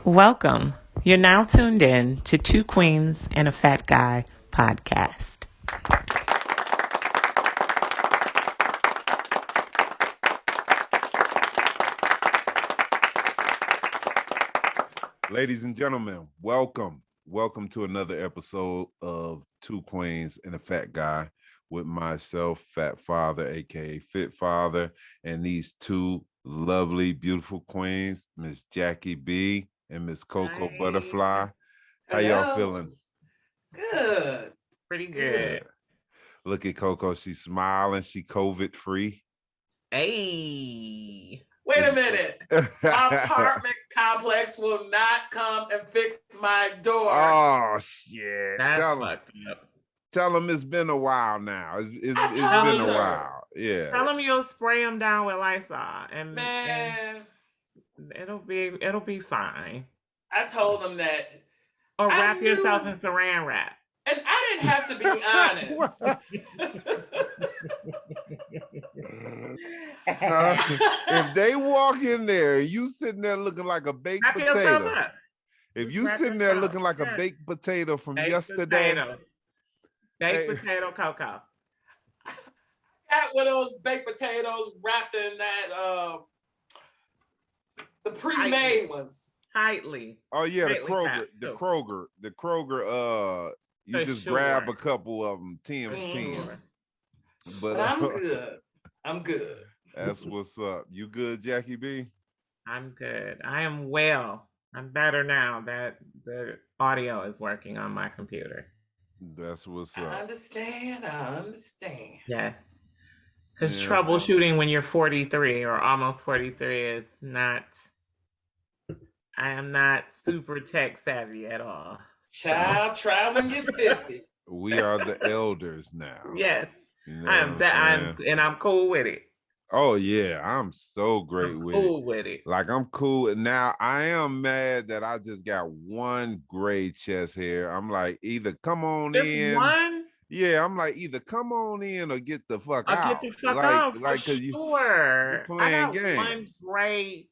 Welcome. You're now tuned in to Two Queens and a Fat Guy podcast. Ladies and gentlemen, welcome. Welcome to another episode of Two Queens and a Fat Guy with myself, Fat Father, aka Fit Father, and these two lovely, beautiful queens, Miss Jackie B and Miss Coco Butterfly. How y'all feeling? Good. Pretty good. Look at Coco. She's smiling. She COVID free. Hey. Wait a minute. My apartment complex will not come and fix my door. Oh, shit. That's fucked up. Tell them it's been a while now. It's told been a her. while. Yeah. Tell them you'll spray them down with Lysol and it'll be fine. I told them that. Or wrap yourself in saran wrap. And I didn't have to be honest. If they walk in there, you sitting there looking like a baked potato. If you sitting there looking like a baked potato from yesterday. Baked potato Coco. I got one of those baked potatoes wrapped in that the pre-made ones. Tightly. Oh yeah, the Kroger. You just grab a couple of them, 10 for 10. But I'm good. That's what's up. You good, Jackie B? I'm good. I am well. I'm better now that the audio is working on my computer. That's what's up. I understand. Yes. Because troubleshooting when you're 43 or almost 43 is not... I am not super tech savvy at all. Child, try when you're 50. We are the elders now. Yes. You know I'm cool with it. Oh yeah, I'm so great with it. Cool with it. Like I'm cool. Now I am mad that I just got one gray chest hair. I'm like, either come on just in. One? Yeah, I'm like, either come on in or get the fuck out. Get the fuck out. Like, for sure. You playing I got games. One gray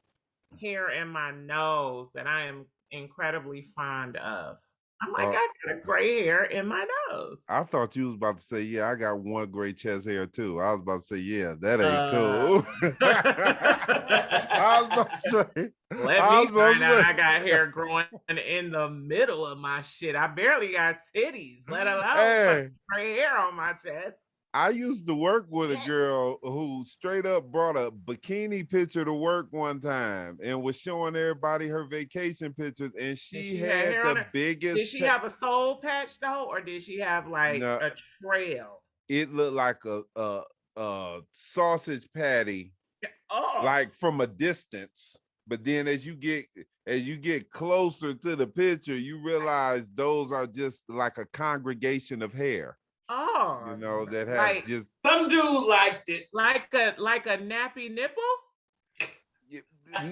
hair in my nose that I am incredibly fond of. I'm like, I got a gray hair in my nose. I thought you was about to say, yeah, I got one gray chest hair too. I was about to say, yeah, that ain't cool. I was about to say. Let me find out I got hair growing in the middle of my shit. I barely got titties, let alone gray hair on my chest. I used to work with a girl who straight up brought a bikini picture to work one time and was showing everybody her vacation pictures, and she had the biggest. Did she have a soul patch though, or did she have like a trail? It looked like a sausage patty, like from a distance. But then as you get closer to the picture, you realize those are just like a congregation of hair. Oh, you know that has like, just some dude liked it, like a nappy nipple.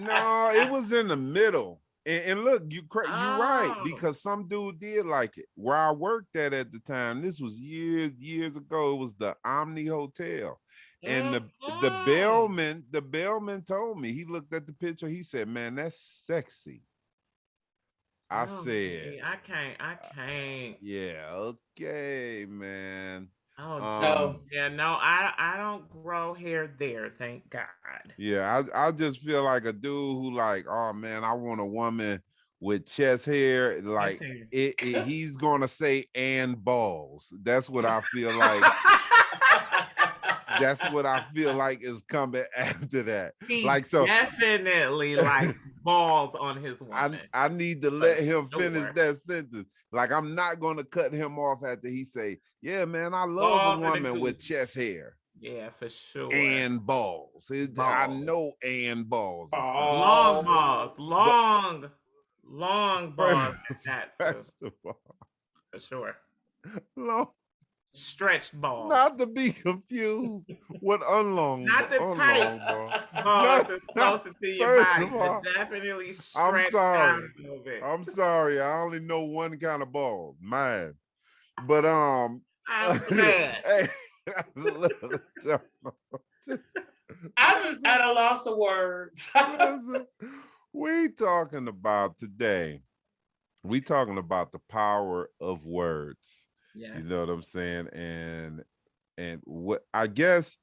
No, it was in the middle. And look, you're right, because some dude did like it. Where I worked at the time, this was years ago. It was the Omni Hotel, and the bellman told me, he looked at the picture. He said, "Man, that's sexy." I said, I can't. Yeah, okay, man. I don't grow hair there, thank God. Yeah, I just feel like a dude who like, oh man, I want a woman with chest hair, like he's gonna say and balls. That's what I feel like. That's what I feel like is coming after that. He definitely like balls on his woman. I need to let him finish that sentence. Like, I'm not going to cut him off after he say, yeah, man, I love a woman with chest hair. Yeah, for sure. And balls. I know and balls. Long balls. Long balls. First of all. For sure. Long. Stretched balls. Not to be confused with unlong. Not the tight balls that's closer to your body, but definitely stretched out a little bit. I'm sorry. I only know one kind of ball, mine. But I'm glad. I'm at a loss of words. We talking about today. We talking about the power of words. You Yes. know what I'm saying? And what I guess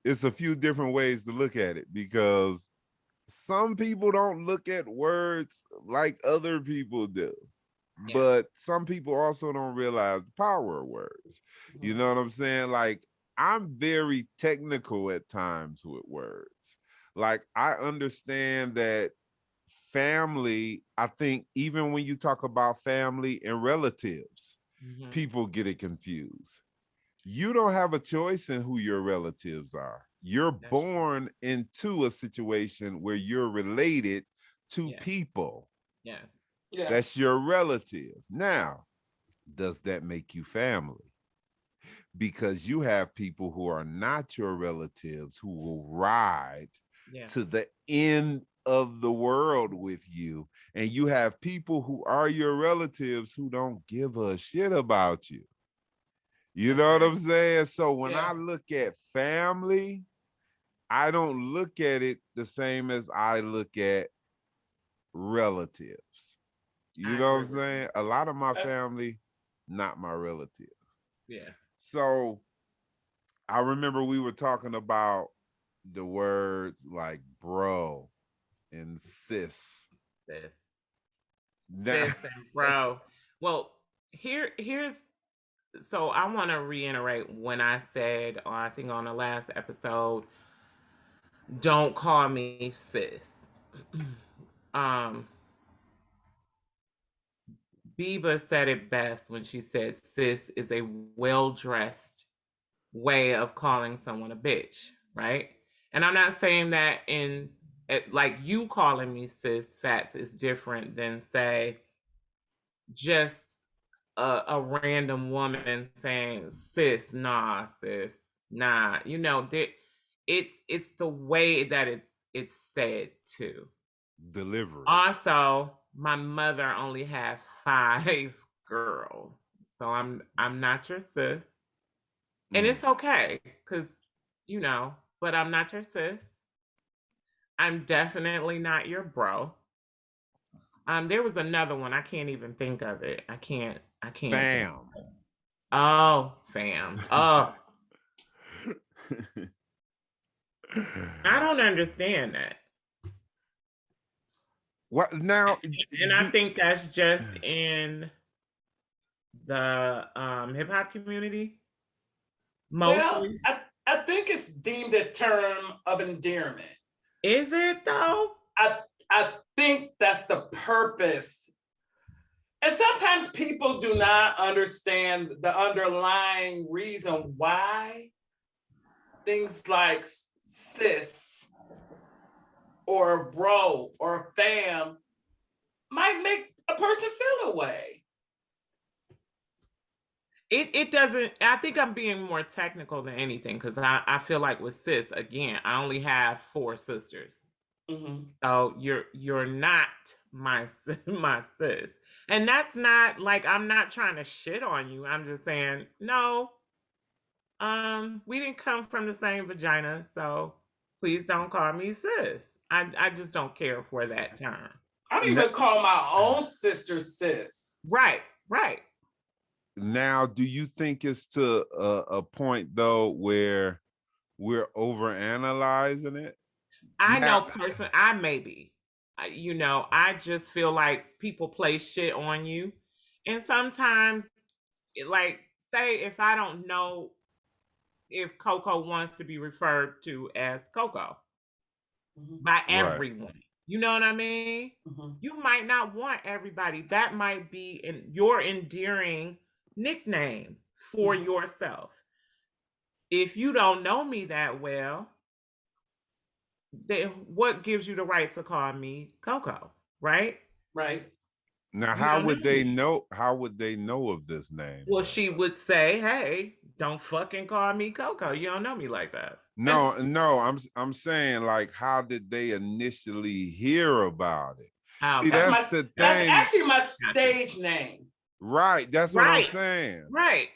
it's a few different ways to look at it because some people don't look at words like other people do. Yeah. But some people also don't realize the power of words. You know what I'm saying? Like, I'm very technical at times with words. Like, I understand that family, I think even when you talk about family and relatives, people get it confused. You don't have a choice in who your relatives are. You're That's true. born into a situation where you're related to Yes. people. Yes. Yeah. That's your relative. Now, does that make you family? Because you have people who are not your relatives who will ride Yeah. to the end of the world with you. And you have people who are your relatives who don't give a shit about you. You That's know what right. I'm saying? So when Yeah. I look at family, I don't look at it the same as I look at relatives. You I know what agree I'm with you. saying? A lot of my Uh, family, not my relatives. Yeah. So I remember we were talking about the words like bro and sis. Sis. Now, Sis and bro. Well, here's so I want to reiterate when I said, I think on the last episode, don't call me sis. um Biba said it best when she said sis is a well-dressed way of calling someone a bitch, right? And I'm not saying that like you calling me sis Fats is different than say just a random woman saying sis, nah. It's the way that it's said too. delivery. Also, my mother only had 5 girls, so I'm not your sis, and Mm. it's okay because but I'm not your sis. I'm definitely not your bro. There was another one. I can't even think of it. I can't think. Fam. Oh, fam. Oh, I don't understand that. What now? And I think that's just in the hip hop community well, mostly. I think it's deemed a term of endearment. Is it though? I I think that's the purpose. And sometimes people do not understand the underlying reason why things like sis or bro or fam might make a person feel a way. It doesn't. I think I'm being more technical than anything because I feel like with sis again, I only have 4 sisters. Mm-hmm. So you're not my my sis, and that's not like I'm not trying to shit on you. I'm just saying no. We didn't come from the same vagina, so please don't call me sis. I just don't care for that term. I don't even call my own sister sis. Right, right. Now, do you think it's to a point though where we're over analyzing it? I know Now, person I maybe. I just feel like people play shit on you. And sometimes like say if I don't know if Coco wants to be referred to as Coco Mm-hmm. by right. everyone. You know what I mean? Mm-hmm. You might not want everybody. That might be your endearing nickname for Mm-hmm. yourself. If you don't know me that well, then what gives you the right to call me Coco, right? Right. Now, You how don't would know they me. know? How would they know of this name Well, though? she would say, "Hey, don't fucking call me Coco. You don't know me like that." No, no, I'm saying like, how did they initially hear about it? Oh, See, That's okay, that's my the that's thing, actually my gotcha. stage name. right? That's what I'm Right, saying. right.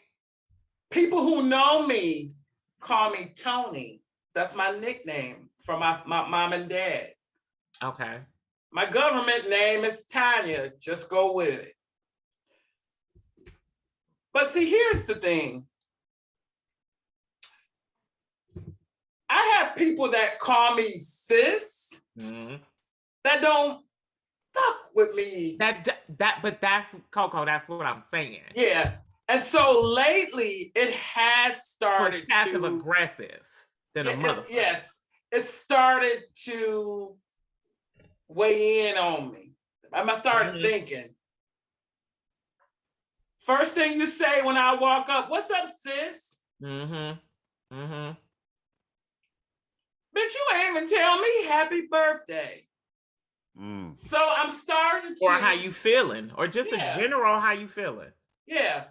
People who know me call me Tony. That's my nickname from my mom and dad. Okay. My government name is Tanya. Just go with it. But see, here's the thing. I have people that call me sis that don't fuck with me. But that's Coco. That's what I'm saying. Yeah. And so lately, it has started so passive aggressive than a motherfucker. Yes, it started to weigh in on me. I started thinking. First thing you say when I walk up, "What's up, sis?" Bitch, you ain't even tell me happy birthday. So I'm starting to. Or how you feeling, or just in general, how you feeling. Yeah.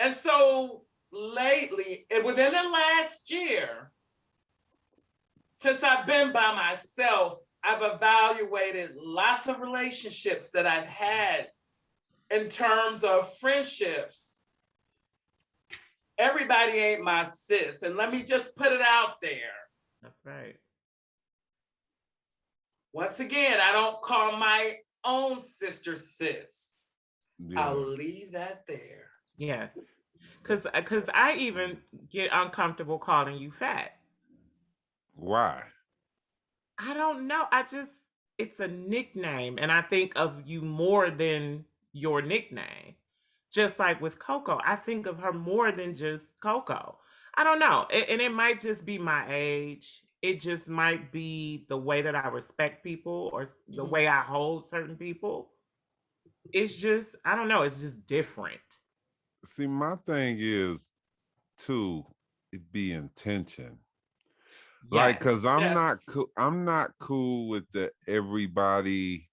And so lately, within the last year, since I've been by myself, I've evaluated lots of relationships that I've had in terms of friendships. Everybody ain't my sis. And let me just put it out there. That's right. Once again, I don't call my own sister sis. Yeah. I'll leave that there. Yes. Because I even get uncomfortable calling you Fatt. Why? I don't know. It's a nickname, and I think of you more than your nickname. Just like with Coco, I think of her more than just Coco. I don't know. And it might just be my age. It just might be the way that I respect people, or the way I hold certain people. It's just, I don't know. It's just different. See, my thing is, too, it be intention. Yes. Like, cause I'm not cool with the everybody.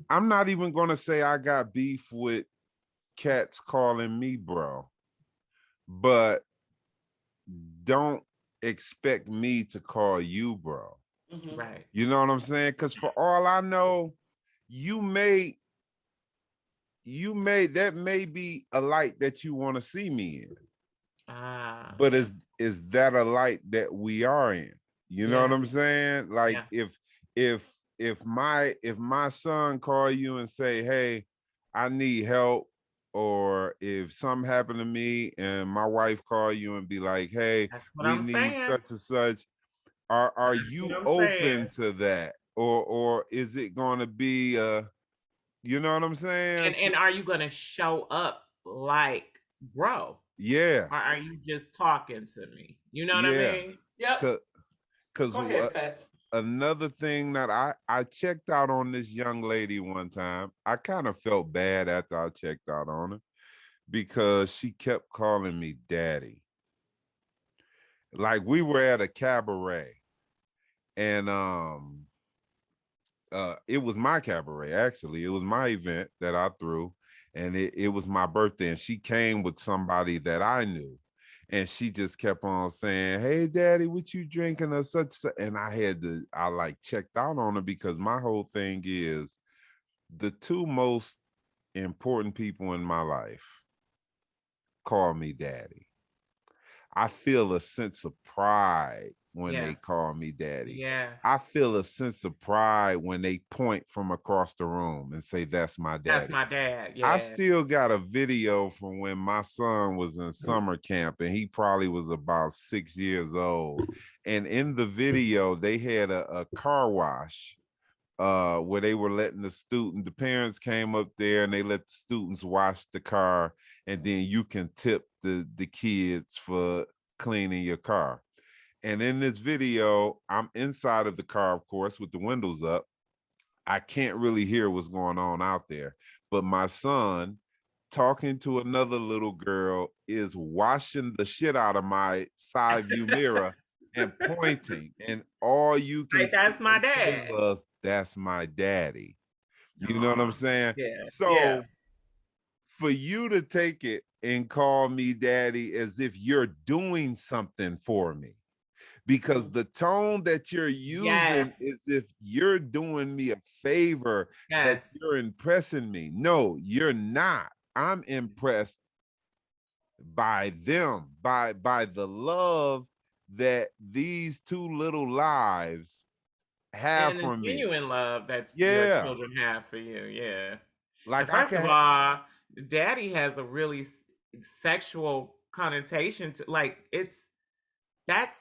I'm not even gonna say I got beef with cats calling me bro, but don't expect me to call you bro. Right. You know what I'm saying? Because for all I know, that may be a light that you want to see me in. But is that a light that we are in? You know what I'm saying? Like if my son call you and say, "Hey, I need help," or if something happened to me and my wife call you and be like, "Hey, we need such and such," are you open to that, or is it going to be you know what I'm saying? And are you going to show up like bro? Yeah. Or are you just talking to me? You know what I mean? Yeah. Because another thing that I checked out on this young lady one time, I kind of felt bad after I checked out on her because she kept calling me daddy. Like we were at a cabaret and it was my cabaret, actually. It was my event that I threw, and it was my birthday, and she came with somebody that I knew. And she just kept on saying, "Hey daddy, what you drinking?" Or such. And I like checked out on her because my whole thing is the two most important people in my life call me daddy. I feel a sense of pride when they call me daddy. Yeah. I feel a sense of pride when they point from across the room and say, "That's my daddy." That's my dad. Yeah. I still got a video from when my son was in summer camp and he probably was about 6 years old. And in the video, they had a car wash where they were letting the parents came up there and they let the students wash the car, and then you can tip the kids for cleaning your car. And in this video, I'm inside of the car, of course, with the windows up. I can't really hear what's going on out there, but my son talking to another little girl is washing the shit out of my side view mirror and pointing, and all you can that's my dad. was, "That's my daddy." You know what I'm saying? Yeah. So for you to take it and call me daddy as if you're doing something for me, because the tone that you're using is if you're doing me a favor, that you're impressing me. No, you're not. I'm impressed by them, by the love that these two little lives have And the from me. genuine love that your Yeah. children have for you. Yeah. And Like I first can of all, daddy has a really sexual connotation to, like, that's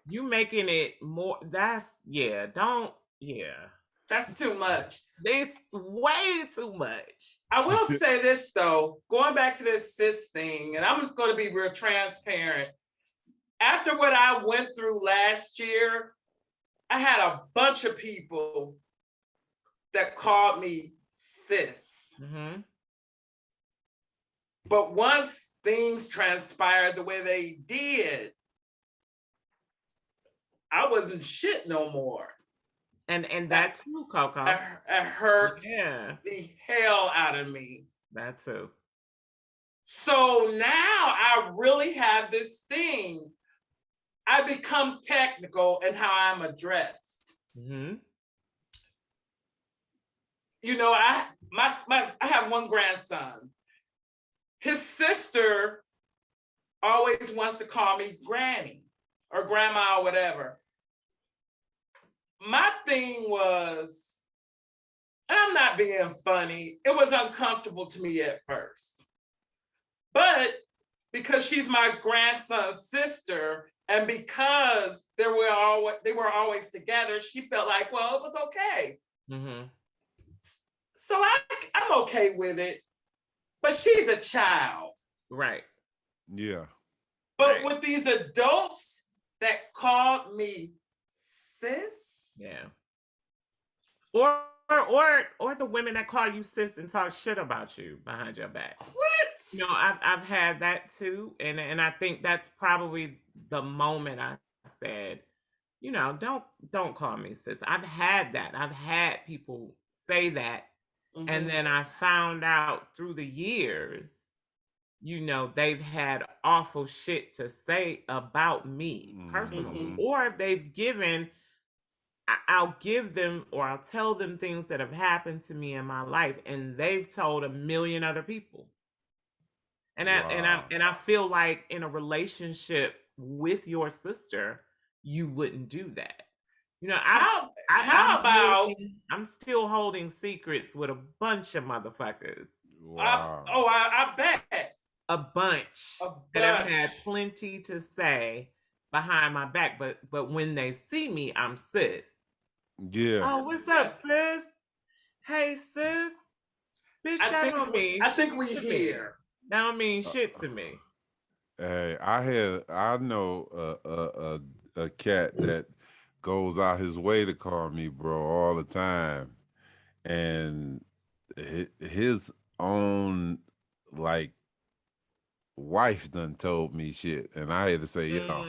you making it more. That's, yeah. Don't, yeah. That's too much. It's way too much. I will say this though, going back to this cis thing, and I'm going to be real transparent. After what I went through last year, I had a bunch of people that called me cis. Mm-hmm. But once things transpired the way they did, I wasn't shit no more. And that too, Coco. It hurt Yeah. the hell out of me. That too. So now I really have this thing. I become technical in how I'm addressed. Mm-hmm. You know, I have one grandson. His sister always wants to call me granny or grandma or whatever. My thing was, and I'm not being funny, it was uncomfortable to me at first. But because she's my grandson's sister, and because they were always together, she felt like, well, it was okay. Mm-hmm. So I'm okay with it. But she's a child. Right. Yeah. But with these adults that called me sis. Yeah. Or the women that call you sis and talk shit about you behind your back. What? You know, I've had that too, and I think that's probably the moment I said, you know, don't call me sis. I've had that. I've had people say that, and then I found out through the years, you know, they've had awful shit to say about me personally, or if they've given, I'll give them or I'll tell them things that have happened to me in my life, and they've told a million other people. And I feel like in a relationship with your sister, you wouldn't do that. You know, I'm still holding secrets with a bunch of motherfuckers. Wow. I bet. A bunch that have had plenty to say behind my back, but when they see me, I'm sis. Yeah. Oh, what's up, sis? Hey, sis. Bitch, that don't mean I think shit we to here. me. That don't mean shit to me. Hey, I know a cat that goes out his way to call me bro all the time, and his own like wife done told me shit, and I had to say, yo,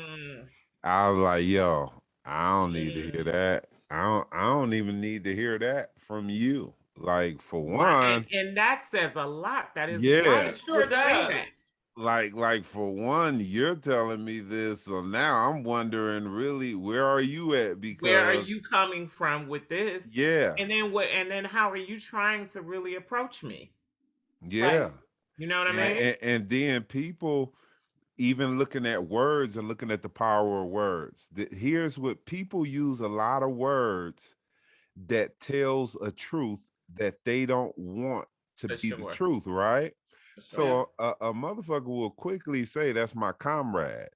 I was like, yo, I don't need to hear that. I don't even need to hear that from you. Like for one, and that says a lot. That his yeah, wife would say that. Like for one, you're telling me this, so now I'm wondering really where are you at? Where are Because you coming from with this? yeah, And then what? And then how are you trying to really approach me? yeah, Right. You know what I mean? and then people even looking at words and looking at the power of words. Here's what people use: a lot of words that tells a truth that they don't want to For be the sure. truth, right? For sure. So a motherfucker will quickly say that's my comrade.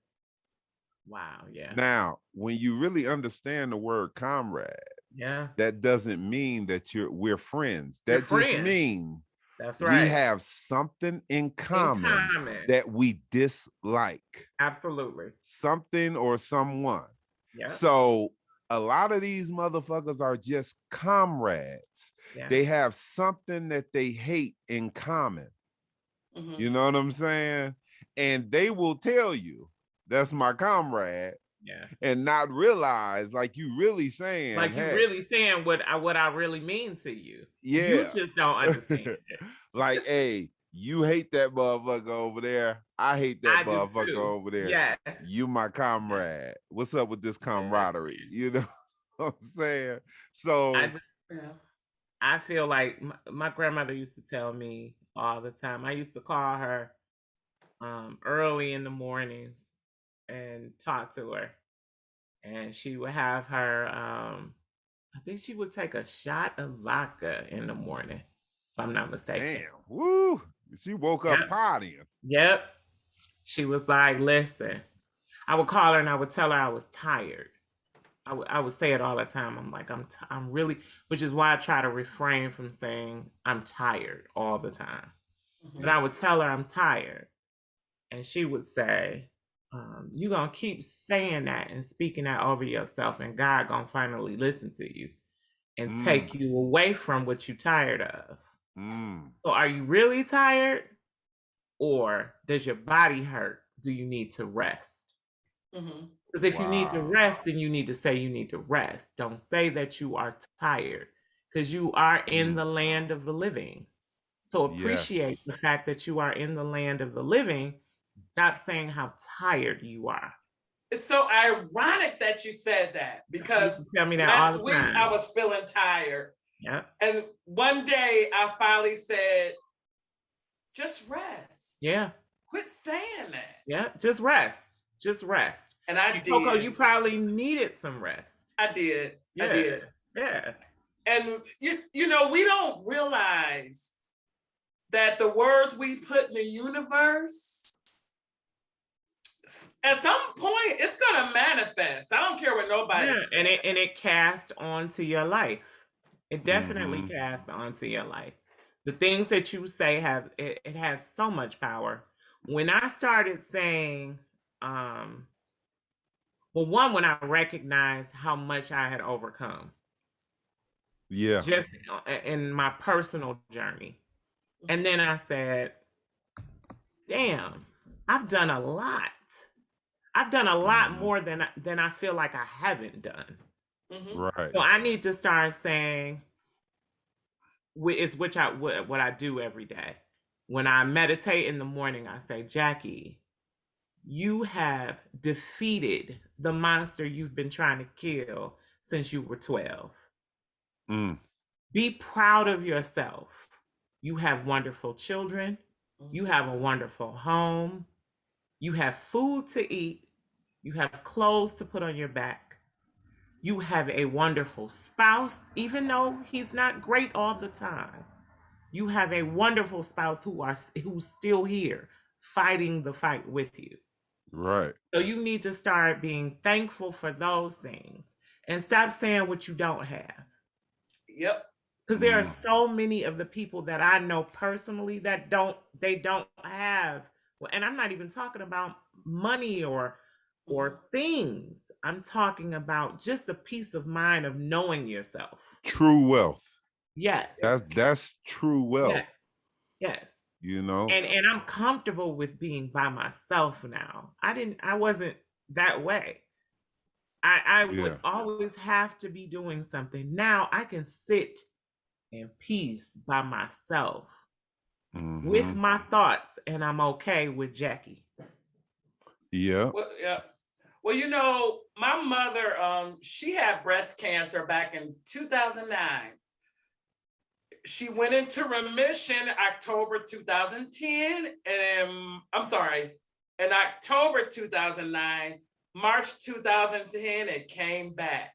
Wow. Yeah. Now, when you really understand the word comrade, Yeah. that doesn't mean that we're friends. You're That just friends. means That's we right. have something in In common common. that we dislike. Absolutely. Something or someone. Yeah. So a lot of these motherfuckers are just comrades. Yeah. They have something that they hate in common. You know what I'm saying? And they will tell you, that's my comrade. Yeah. And not realize, like you really saying, Like you hey, really saying what I really mean to you. yeah. You just don't understand it. Like, hey, you hate that motherfucker over there. I hate that I do motherfucker too. over there. Yes. You my comrade. What's up with this camaraderie? Yes. You know what I'm saying? So I feel like my grandmother used to tell me all the time. I used to call her early in the mornings and talk to her, and she would have her I think she would take a shot of vodka in the morning, if I'm not mistaken. Damn. Woo. She woke up Yep. partying. Yep. She was like, listen, I would call her and I would tell her I was tired. I would say it all the time. I'm like, I'm really, which is why I try to refrain from saying I'm tired all the time. But I would tell her I'm tired. And she would say, you're going to keep saying that and speaking that over yourself, and God going to finally listen to you and take you away from what you're tired of. So are you really tired, or does your body hurt? Do you need to rest? Because if you need to rest, then you need to say you need to rest. Don't say that you are tired, because you are in the land of the living. So appreciate the fact that you are in the land of the living. Stop saying how tired you are. It's so ironic that you said that, because you tell me that last all the week time. I was feeling tired. Yeah. And one day I finally said, just rest. Yeah. Quit saying that. Yeah. Just rest. Just rest. And I did. Coco, you probably needed some rest. I did. Yeah. I did. Yeah. And you know, we don't realize that the words we put in the universe, at some point, it's gonna manifest. I don't care what nobody. Yeah, and it casts onto your life. It definitely casts onto your life. The things that you say it has so much power. When I started saying, well, one, when I recognized how much I had overcome. Yeah. Just in my personal journey. And then I said, damn, I've done a lot. I've done a lot more than I feel like I haven't done. Right. So I need to start saying, what I do every day. When I meditate in the morning, I say, Jackie, you have defeated the monster you've been trying to kill since you were 12. Be proud of yourself. You have wonderful children. You have a wonderful home. You have food to eat. You have clothes to put on your back. You have a wonderful spouse, even though he's not great all the time. You have a wonderful spouse who's still here fighting the fight with you. Right. So you need to start being thankful for those things and stop saying what you don't have. Yep. Because there are so many of the people that I know personally that don't have, and I'm not even talking about money or things. I'm talking about just the peace of mind of knowing yourself. True wealth. Yes. That's true wealth. Yes. You know. And I'm comfortable with being by myself now. I wasn't that way. I would always have to be doing something. Now I can sit in peace by myself with my thoughts, and I'm okay with Jackie. Yeah. Well, yeah. Well, you know, my mother, she had breast cancer back in 2009. She went into remission October 2010, and I'm sorry, in October 2009, March 2010, it came back.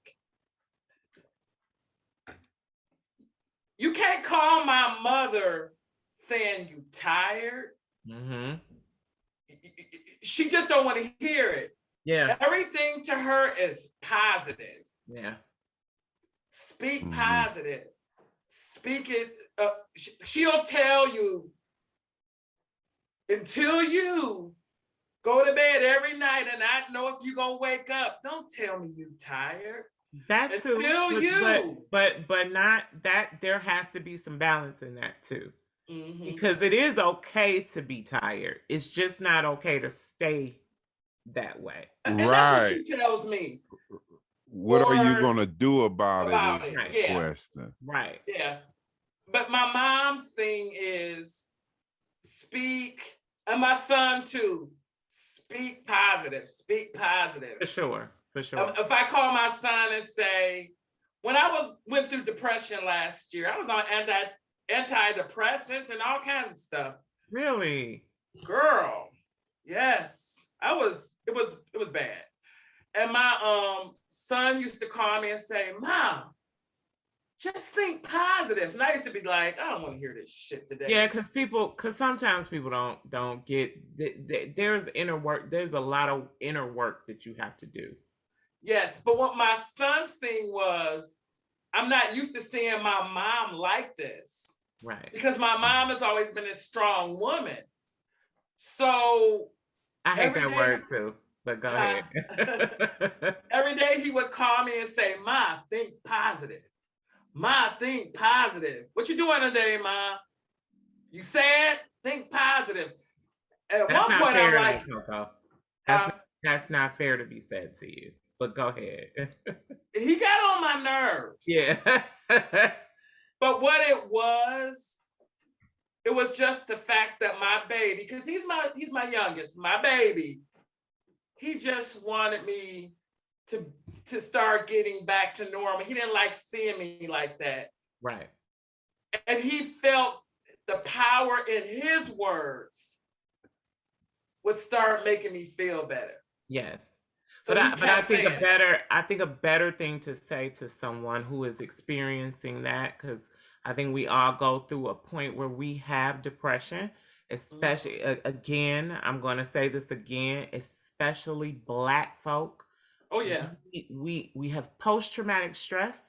You can't call my mother saying you tired. She just don't want to hear it. Yeah. Everything to her is positive. Yeah. Speak positive. Speak it. She'll tell you, until you go to bed every night and I know if you're going to wake up, don't tell me you're tired. That too. But not that. There has to be some balance in that too. Because it is okay to be tired. It's just not okay to stay that way. And that's what she tells me. What are you going to do about it? Yeah. Question. Right. Yeah. But my mom's thing is speak, and my son too, speak positive. Speak positive. For sure. For sure. If I call my son and say, when I went through depression last year, I was on antidepressants and all kinds of stuff. Really? Girl, yes. It was bad. And my son used to call me and say, Mom, just think positive. And I used to be like, I don't want to hear this shit today. Yeah, because sometimes people don't get there's inner work. There's a lot of inner work that you have to do. Yes, but what my son's thing was, I'm not used to seeing my mom like this. Right. Because my mom has always been a strong woman. So I hate that word too, but go ahead. Every day he would call me and say, Ma, think positive. Ma, think positive. What you doing today, Ma? You sad? Think positive. At That's one not point, fair I'm to like, me, Coco. That's not fair to be said to you. But go ahead. he got on my nerves. Yeah. But what it was just the fact that my baby, because he's my youngest, my baby, he just wanted me to start getting back to normal. He didn't like seeing me like that. Right. And he felt the power in his words would start making me feel better. Yes. So but I think saying, I think a better thing to say to someone who is experiencing that, because I think we all go through a point where we have depression, especially again, I'm going to say this again, especially Black folk. Oh yeah. We have post-traumatic stress.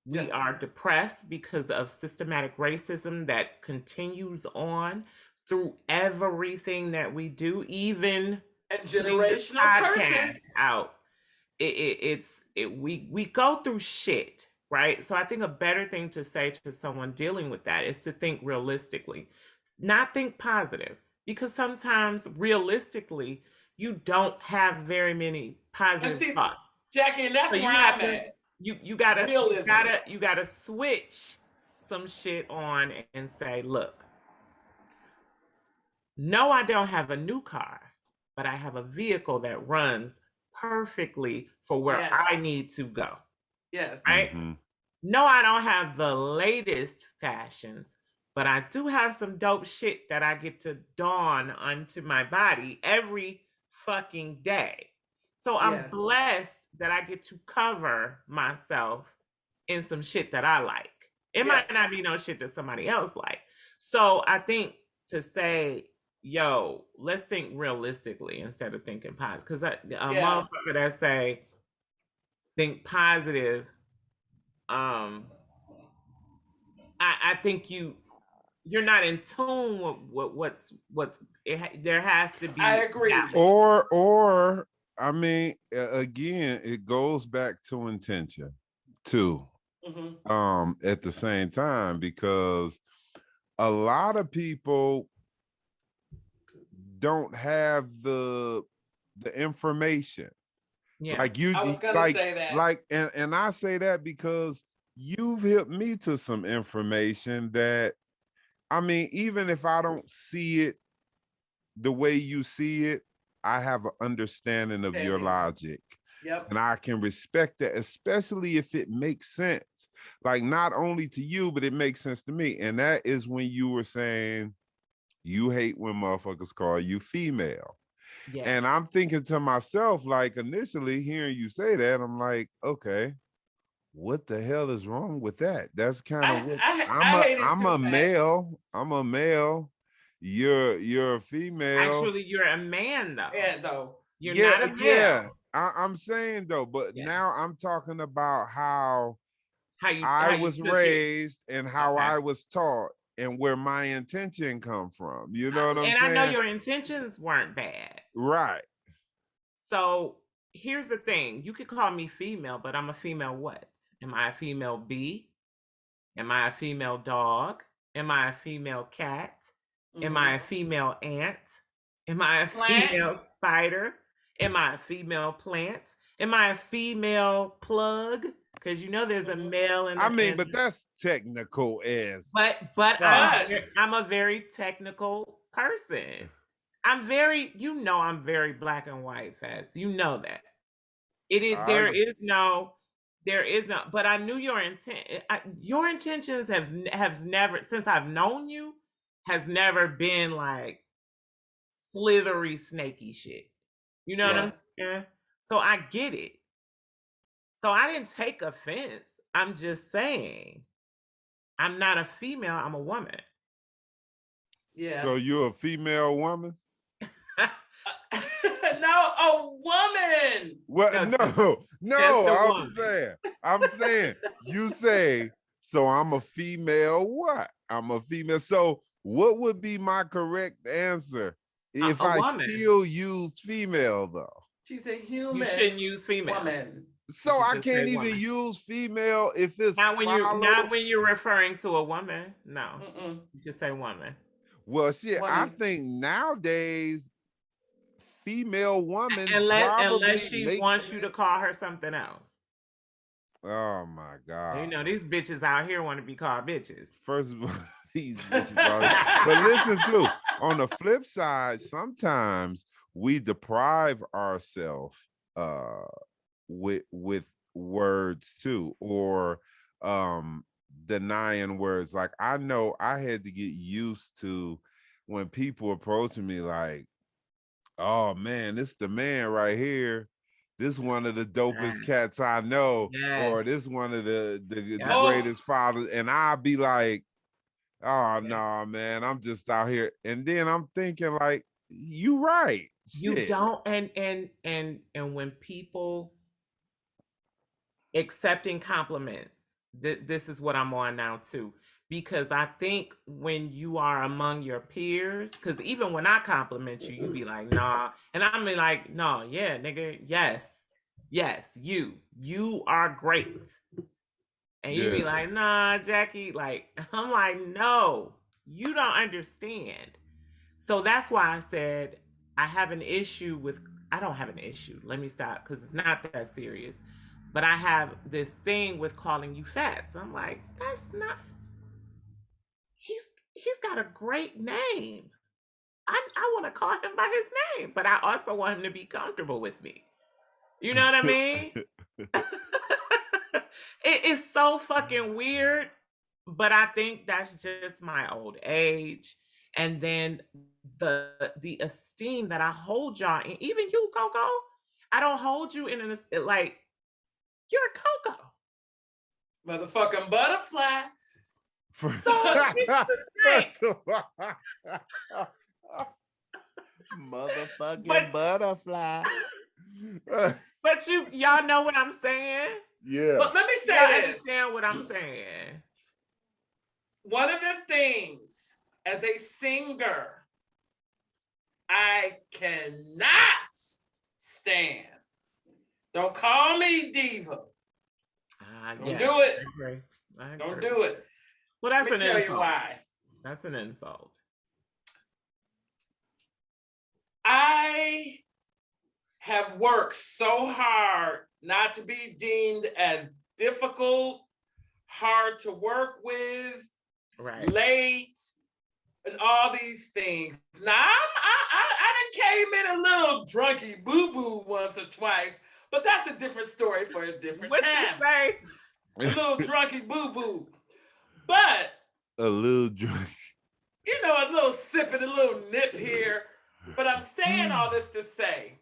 We are depressed because of systematic racism that continues on through everything that we do, even and generational curses out. We go through shit, right? So I think a better thing to say to someone dealing with that is to think realistically, not think positive, because sometimes realistically you don't have very many positive thoughts. Jackie, and that's so where I'm at. You gotta switch some shit on and say, look, no, I don't have a new car, but I have a vehicle that runs perfectly for where I need to go. Yes. Right? Mm-hmm. No, I don't have the latest fashions, but I do have some dope shit that I get to don onto my body every fucking day. So I'm blessed that I get to cover myself in some shit that I like. It might not be no shit that somebody else like. So I think to say, yo, let's think realistically instead of thinking positive. Because a motherfucker that say think positive, I think you're not in tune with there has to be. I agree. Or I mean, again, it goes back to intention too. At the same time, because a lot of people don't have the information. Yeah. Like you, I was gonna say that. Like, and I say that because you've helped me to some information that, I mean, even if I don't see it the way you see it, I have an understanding of your logic. Yep. And I can respect that, especially if it makes sense. Like, not only to you, but it makes sense to me. And that is when you were saying you hate when motherfuckers call you female. Yeah. And I'm thinking to myself, like, initially hearing you say that, I'm like, okay, what the hell is wrong with that? That's kind of what I'm a male. I'm a male. You're a female. Actually, you're a man though. Yeah, though. You're not a male. Yeah. I'm saying though, but now I'm talking about how I was raised and how I was taught and where my intention come from. You know what I'm saying? And I know your intentions weren't bad. Right. So here's the thing. You could call me female, but I'm a female what? Am I a female bee? Am I a female dog? Am I a female cat? Am I a female ant? Am I a female spider? Am I a female plant? Am I a female plug? Because you know there's a male and but that's technical as. But I'm a very technical person. I'm very black and white, Fast. You know that. There is no, but I knew your intent. Your intentions have never, since I've known you, has never been like slithery, snaky shit. You know what I'm saying? So I get it. So I didn't take offense. I'm just saying, I'm not a female, I'm a woman. Yeah. So you're a female woman? No, a woman. What? No, just a No, woman. I'm saying, you say, so I'm a female what? I'm a female. So what would be my correct answer if A I woman. still use female though? She's a human. You shouldn't use female. Woman. So I can't even use female if it's not when you're referring to a woman. No, you just say woman. Well, shit, Woman. I think nowadays female woman unless she wants you to call her something else. Oh my God! You know these bitches out here want to be called bitches. First of all, these bitches. But listen too. On the flip side, sometimes we deprive ourselves with words too, or denying words. Like I know I had to get used to when people approaching me like, oh man, this the man right here. This one of the dopest cats I know, or this one of the greatest fathers. And I'll be like, oh no, man, I'm just out here. And then I'm thinking like, you right. You Shit. don't and when people accepting compliments, this is what I'm on now too. Because I think when you are among your peers, because even when I compliment you, you be like, nah. And I mean like, no, yeah, nigga, yes, you are great. And you be like, nah, Jackie, like, I'm like, no, you don't understand. So that's why I said I have an issue with, I don't have an issue. Let me stop because it's not that serious. But I have this thing with calling you fat. So I'm like, that's not, he's got a great name. I want to call him by his name, but I also want him to be comfortable with me. You know what I mean? It is so fucking weird, but I think that's just my old age. And then the esteem that I hold y'all in, even you, Coco, I don't hold you in like you're a Coco. Motherfucking butterfly. Motherfucking butterfly. But y'all know what I'm saying? Yeah. But let me say y'all this. Understand what I'm saying? One of the things as a singer I cannot stand. Don't call me diva. Don't do it. I agree. Don't do it. Well, that's Let me an tell insult. you why. That's an insult. I have worked so hard not to be deemed as difficult, hard to work with, late, and all these things. Now, I done came in a little drunky boo-boo once or twice, but that's a different story for a different time. What you say? A little drunky boo-boo. But a little drunk. You know, a little sip and a little nip here. But I'm saying all this to say,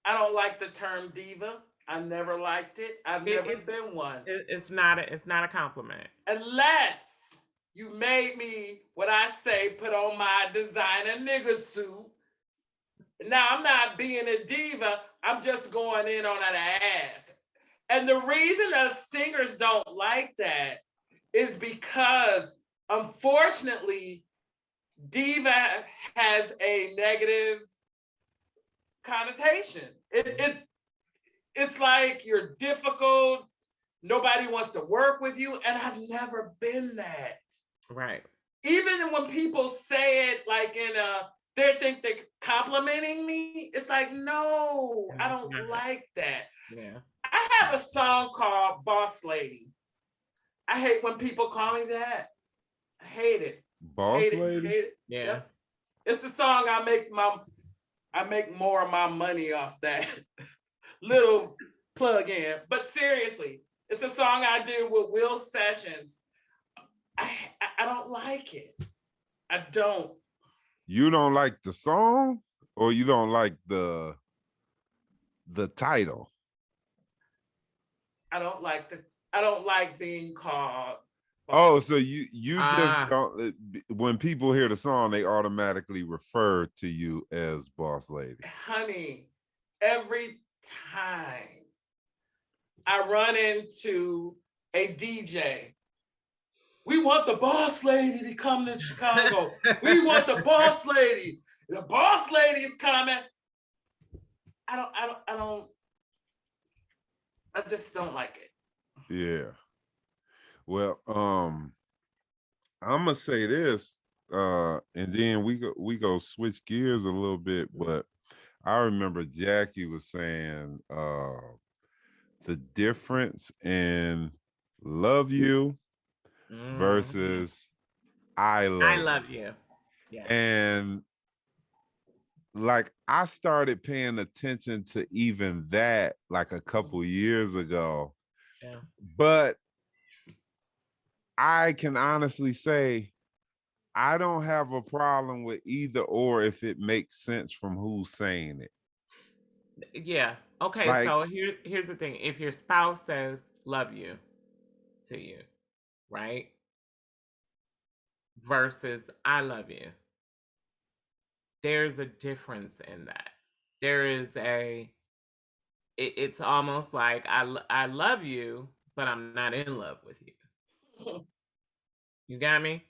I don't like the term diva. I never liked it. I've never been one. It's not a compliment. Unless you made me, what I say, put on my designer nigga suit. Now, I'm not being a diva. I'm just going in on an ass. And the reason us singers don't like that is because, unfortunately, diva has a negative connotation. It's like you're difficult. Nobody wants to work with you. And I've never been that. Right. Even when people say it like they think they're complimenting me. It's like, no, I don't like that. Yeah. I have a song called Boss Lady. I hate when people call me that. I hate it. Boss Lady? Hate it. Yeah. Yep. It's the song I make more of my money off that. Little plug in. But seriously, it's a song I did with Will Sessions. I don't like it. I don't. You don't like the song, or you don't like the title? I don't like I don't like being called. Oh, so you just Ah, don't. When people hear the song, they automatically refer to you as boss lady. Honey, every time I run into a DJ, we want the boss lady to come to Chicago. We want the boss lady. The boss lady is coming. I just don't like it. Yeah. Well, I'm gonna say this, and then we go switch gears a little bit, but I remember Jackie was saying the difference in love you mhm. versus I I love love you. you. Yes. And like I started paying attention to even that like a couple years ago. Yeah. But I can honestly say I don't have a problem with either or if it makes sense from who's saying it. Yeah. Okay, Like, so here's the thing. If your spouse says love you to you, right? Versus I love you. There's a difference in that. There is it's almost like I love you, but I'm not in love with you. You got me?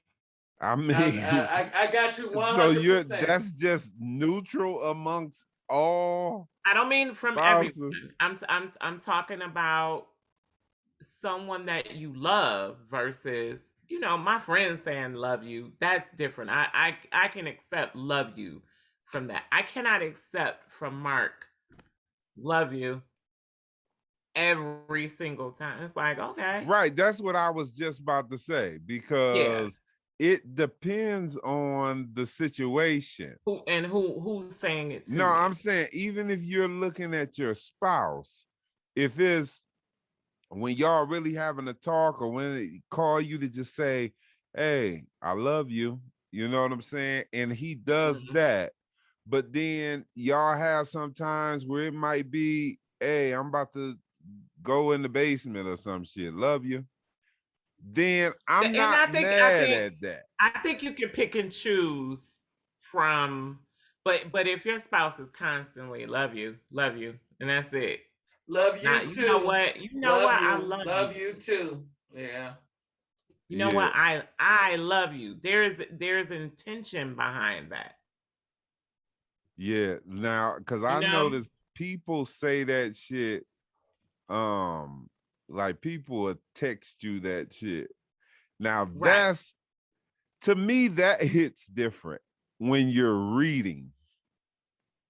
I mean, I got you so you're 100%. that's just neutral amongst all I don't mean from everyone. spouses. I'm talking about someone that you love versus, my friends saying love you. That's different. I can accept love you from that. I cannot accept from Mark love you every single time. It's like, okay. Right, that's what I was just about to say Yeah. because it depends on the situation. Who's saying it to No, me? I'm saying even if you're looking at your spouse, if it's when y'all really having a talk or when they call you to just say, hey, I love you, you know what I'm saying? And he does Mhm. that, but then y'all have sometimes where it might be, hey, I'm about to go in the basement or some shit, love you. Then I'm And not I mad think at that. I think you can pick and choose from, but if your spouse is constantly love you, and that's it. Love Now, you too. you know what, I love you. Love you too. Yeah. You know Yeah, what, I love you. There's intention behind that. yeah. Now, because You I know, noticed people say that shit, um, like people will text you that shit. Now right? that's to me that hits different when you're reading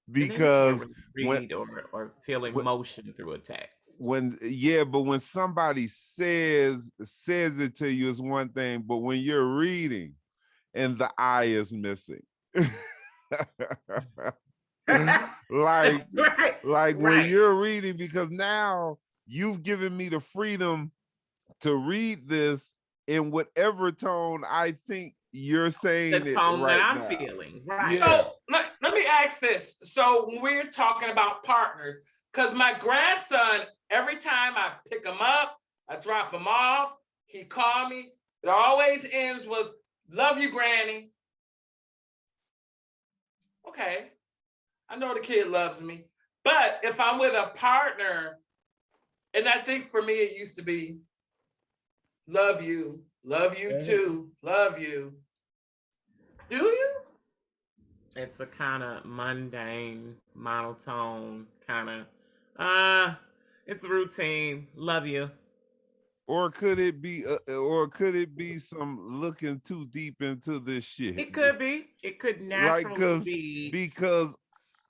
And then you can't because really when read or feel when emotion through a text. when yeah, but when somebody says it to you is one thing, but when you're reading and the eye is missing. like Right, like when right. you're reading because now you've given me the freedom to read this in whatever tone I think you're The saying it tone that right I'm now. feeling, right? Yeah. So let me ask this. So when we're talking about partners, because my grandson, every time I pick him up, I drop him off, he call me. It always ends with "Love you, Granny." Okay, I know the kid loves me, but if I'm with a partner, and I think for me it used to be love you too, love you. Do you? It's a kind of mundane, monotone kind of, uh, it's routine. Love you. Or could it be some looking too deep into this shit? It could be. It could Like naturally be. because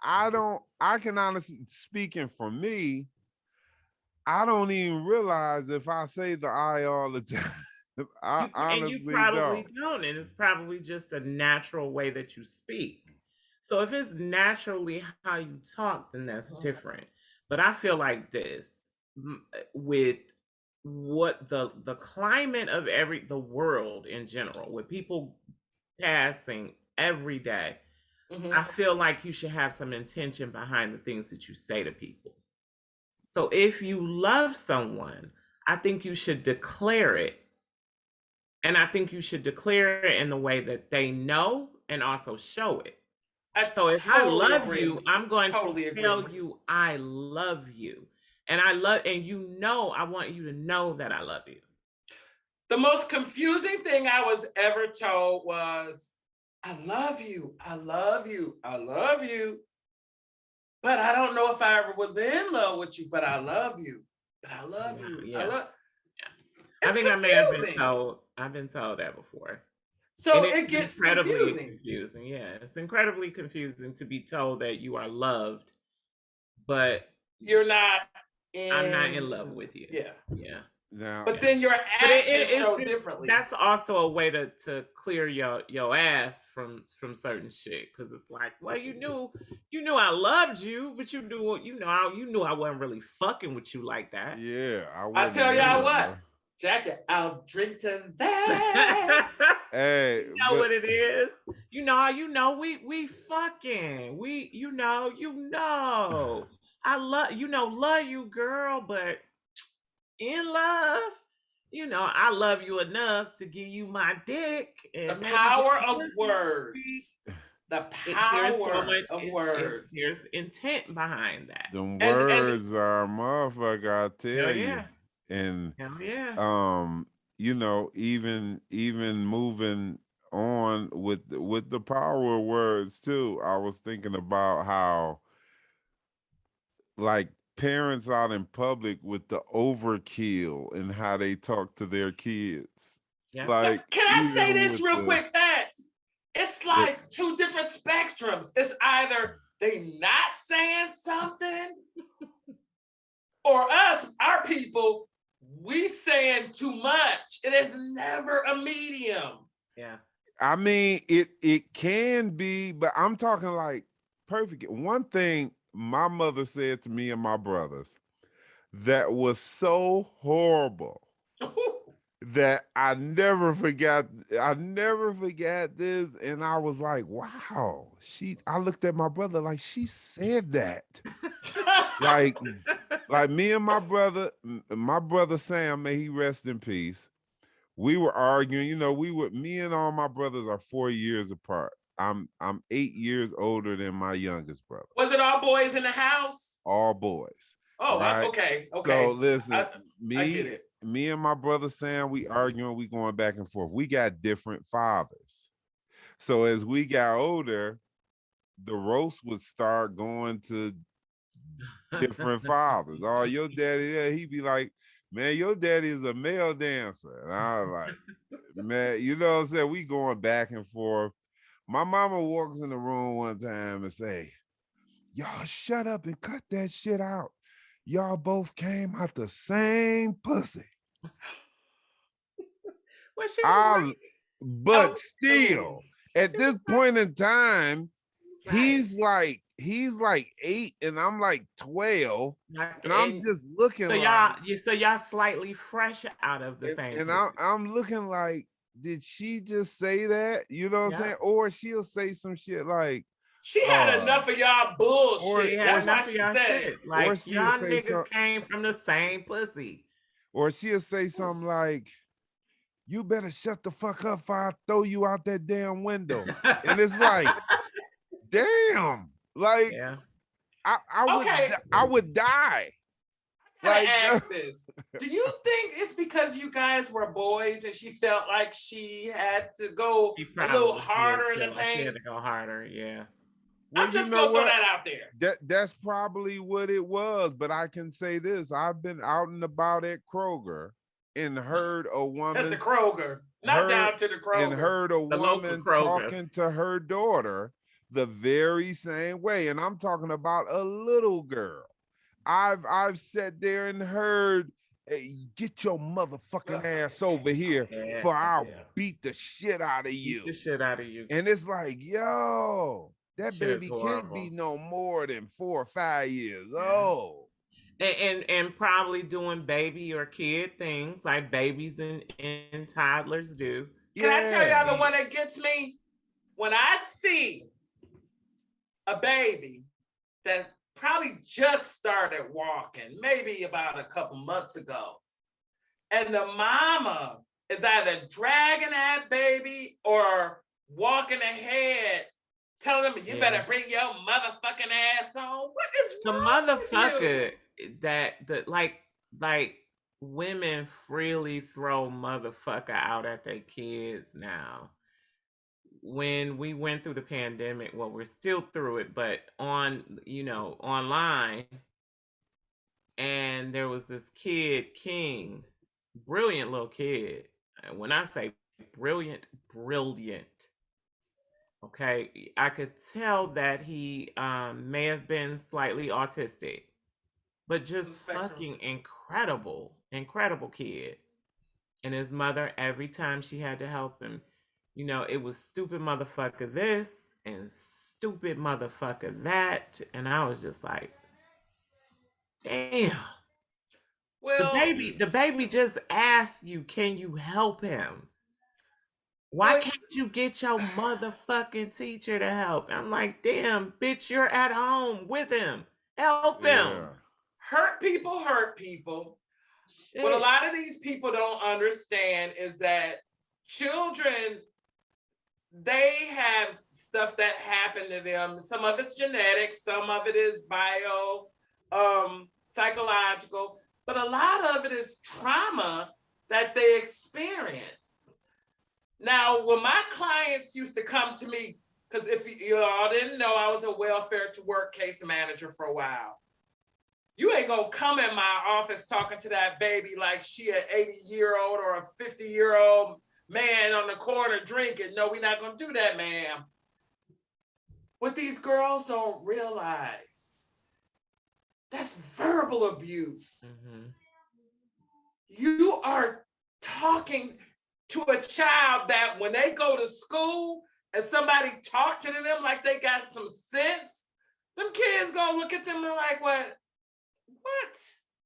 I can honestly speaking for me, I don't even realize if I say the I all the time. I You honestly probably don't. don't, and it's probably just a natural way that you speak. So if it's naturally how you talk, then that's different. But I feel like this with what the climate of the world in general, with people passing every day, Mm-hmm. I feel like you should have some intention behind the things that you say to people. So if you love someone, I think you should declare it. And I think you should declare it in the way that they know and also show it. I So if I totally love agree. you, I'm going Totally to agree. tell you I love you. And you know, I want you to know that I love you. The most confusing thing I was ever told was, I love you, I love you, I love you. But I don't know if I ever was in love with you, but I love you. But I love you. Yeah. I love. I It's think I may have been confusing. told. I've been told that before. So And it's it gets incredibly confusing. confusing. Yeah, it's incredibly confusing to be told that you are loved, but You're not I'm not in love with you. Yeah. Yeah. Now, But then your But actions show just, differently. that's also a way to clear your ass from certain shit, because it's like, well, you knew I loved you, but you knew I wasn't really fucking with you like that. yeah, I tell y'all never. what, Jackie, I'll drink to that. Hey, You know what it is. We fucking I love you, girl, but in love, I love you enough to give you my dick The and maybe get power some of pussy. words. The There's so power much. of words. There's intent behind that. them And words are motherfucker, I Hell tell you. yeah. And Hell yeah. even moving on with the power of words too, I was thinking about how like parents out in public with the overkill and how they talk to their kids. Yeah. Like can I say even this with real quick, Fats? It's like two different spectrums. It's either they not saying something, or us, our people, we saying too much. It is never a medium. Yeah. I mean, it can be, but I'm talking like perfect. One thing my mother said to me and my brothers that was so horrible that I never forgot. I never forgot this, and I was like, "Wow!" I looked at my brother like she said that. like, like me and my brother Sam, may he rest in peace. We were arguing. Me and all my brothers are 4 years apart. I'm 8 years older than my youngest brother. Was it all boys in the house? All boys. Oh, right? Okay. So listen, I get it. Me and my brother Sam, we arguing, we going back and forth. We got different fathers. So as we got older, the roast would start going to different fathers. Oh, your daddy, yeah, he'd be like, man, your daddy is a male dancer. And I was like, man, you know what I'm saying? We going back and forth. My mama walks in the room one time and say, y'all shut up and cut that shit out. Y'all both came out the same pussy. Well, she was right. But still, at this point in time, right. he's like 8 and I'm like 12, and I'm just looking so like y'all slightly fresh out of the same. And I'm looking like, did she just say that? You know what I'm saying? Or she'll say some shit like, she had enough of y'all bullshit. That's why she said it. Like, or y'all niggas came from the same pussy. Or she'll say something like, you better shut the fuck up before I throw you out that damn window. And it's like, damn. Like, I would die. Like, ask this. Do you think it's because you guys were boys and she felt like she had to go a little harder in the paint? She had to go harder, yeah. Well, I'm just gonna throw that out there. That's probably what it was, but I can say this: I've been out and about at Kroger and heard a woman at the Kroger, not down to the Kroger, and heard a woman talking to her daughter the very same way, and I'm talking about a little girl. I've sat there and heard, hey, get your motherfucking ass over here, for I'll beat the shit out of you. Beat the shit out of you. And it's like, yo, that baby can't be no more than 4 or 5 years old. And probably doing baby or kid things like babies and toddlers do. Can I tell y'all the one that gets me? When I see a baby that probably just started walking, maybe about a couple months ago, and the mama is either dragging that baby or walking ahead, telling them, you better bring your motherfucking ass on. What is the wrong with motherfucker you? that like women freely throw motherfucker out at their kids now. When we went through the pandemic, well, we're still through it, but online, and there was this kid, King, brilliant little kid. And when I say brilliant, brilliant. Okay, I could tell that he may have been slightly autistic, but just fucking incredible, incredible kid. And his mother, every time she had to help him, it was stupid motherfucker this and stupid motherfucker that. And I was just like, damn. Well, The baby just asked you, can you help him? Why can't you get your motherfucking teacher to help? I'm like, damn, bitch, you're at home with him. Help him. Hurt people hurt people. Shit. What a lot of these people don't understand is that children, they have stuff that happened to them. Some of it's genetic, some of it is psychological, but a lot of it is trauma that they experience. Now, when my clients used to come to me, because if you all didn't know, I was a welfare to work case manager for a while. You ain't gonna come in my office talking to that baby like she an 80-year-old or a 50-year-old man on the corner drinking. No, we're not gonna do that, ma'am. What these girls don't realize, that's verbal abuse. Mm-hmm. You are talking to a child that when they go to school and somebody talk to them like they got some sense, them kids gonna look at them and like, what?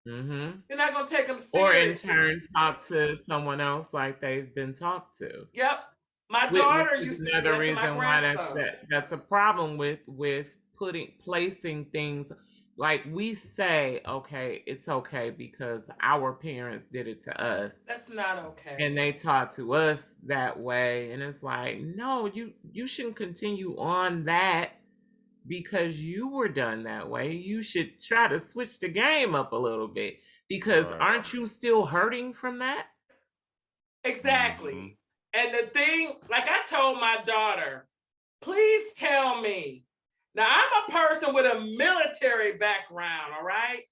Mm-hmm. You're not gonna take them seriously. Or in turn, talk to someone else like they've been talked to. Yep. My daughter used to do that to my grandson. That's a problem with placing things. Like we say, okay, it's okay because our parents did it to us. That's not okay. And they taught to us that way. And it's like, no, you shouldn't continue on that because you were done that way. You should try to switch the game up a little bit because aren't you still hurting from that? Exactly. Mm-hmm. And the thing, like I told my daughter, please tell me. Now, I'm a person with a military background, all right?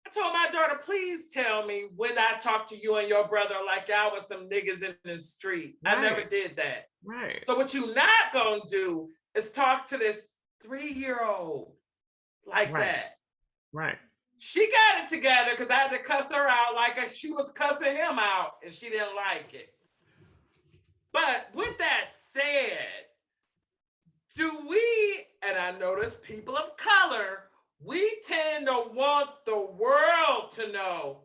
I told my daughter, please tell me when I talked to you and your brother like y'all was some niggas in the street. Right. I never did that. Right. So what you not gonna do is talk to this 3-year-old like that. Right. She got it together because I had to cuss her out like she was cussing him out and she didn't like it. But with that said, do we, and I notice people of color, we tend to want the world to know,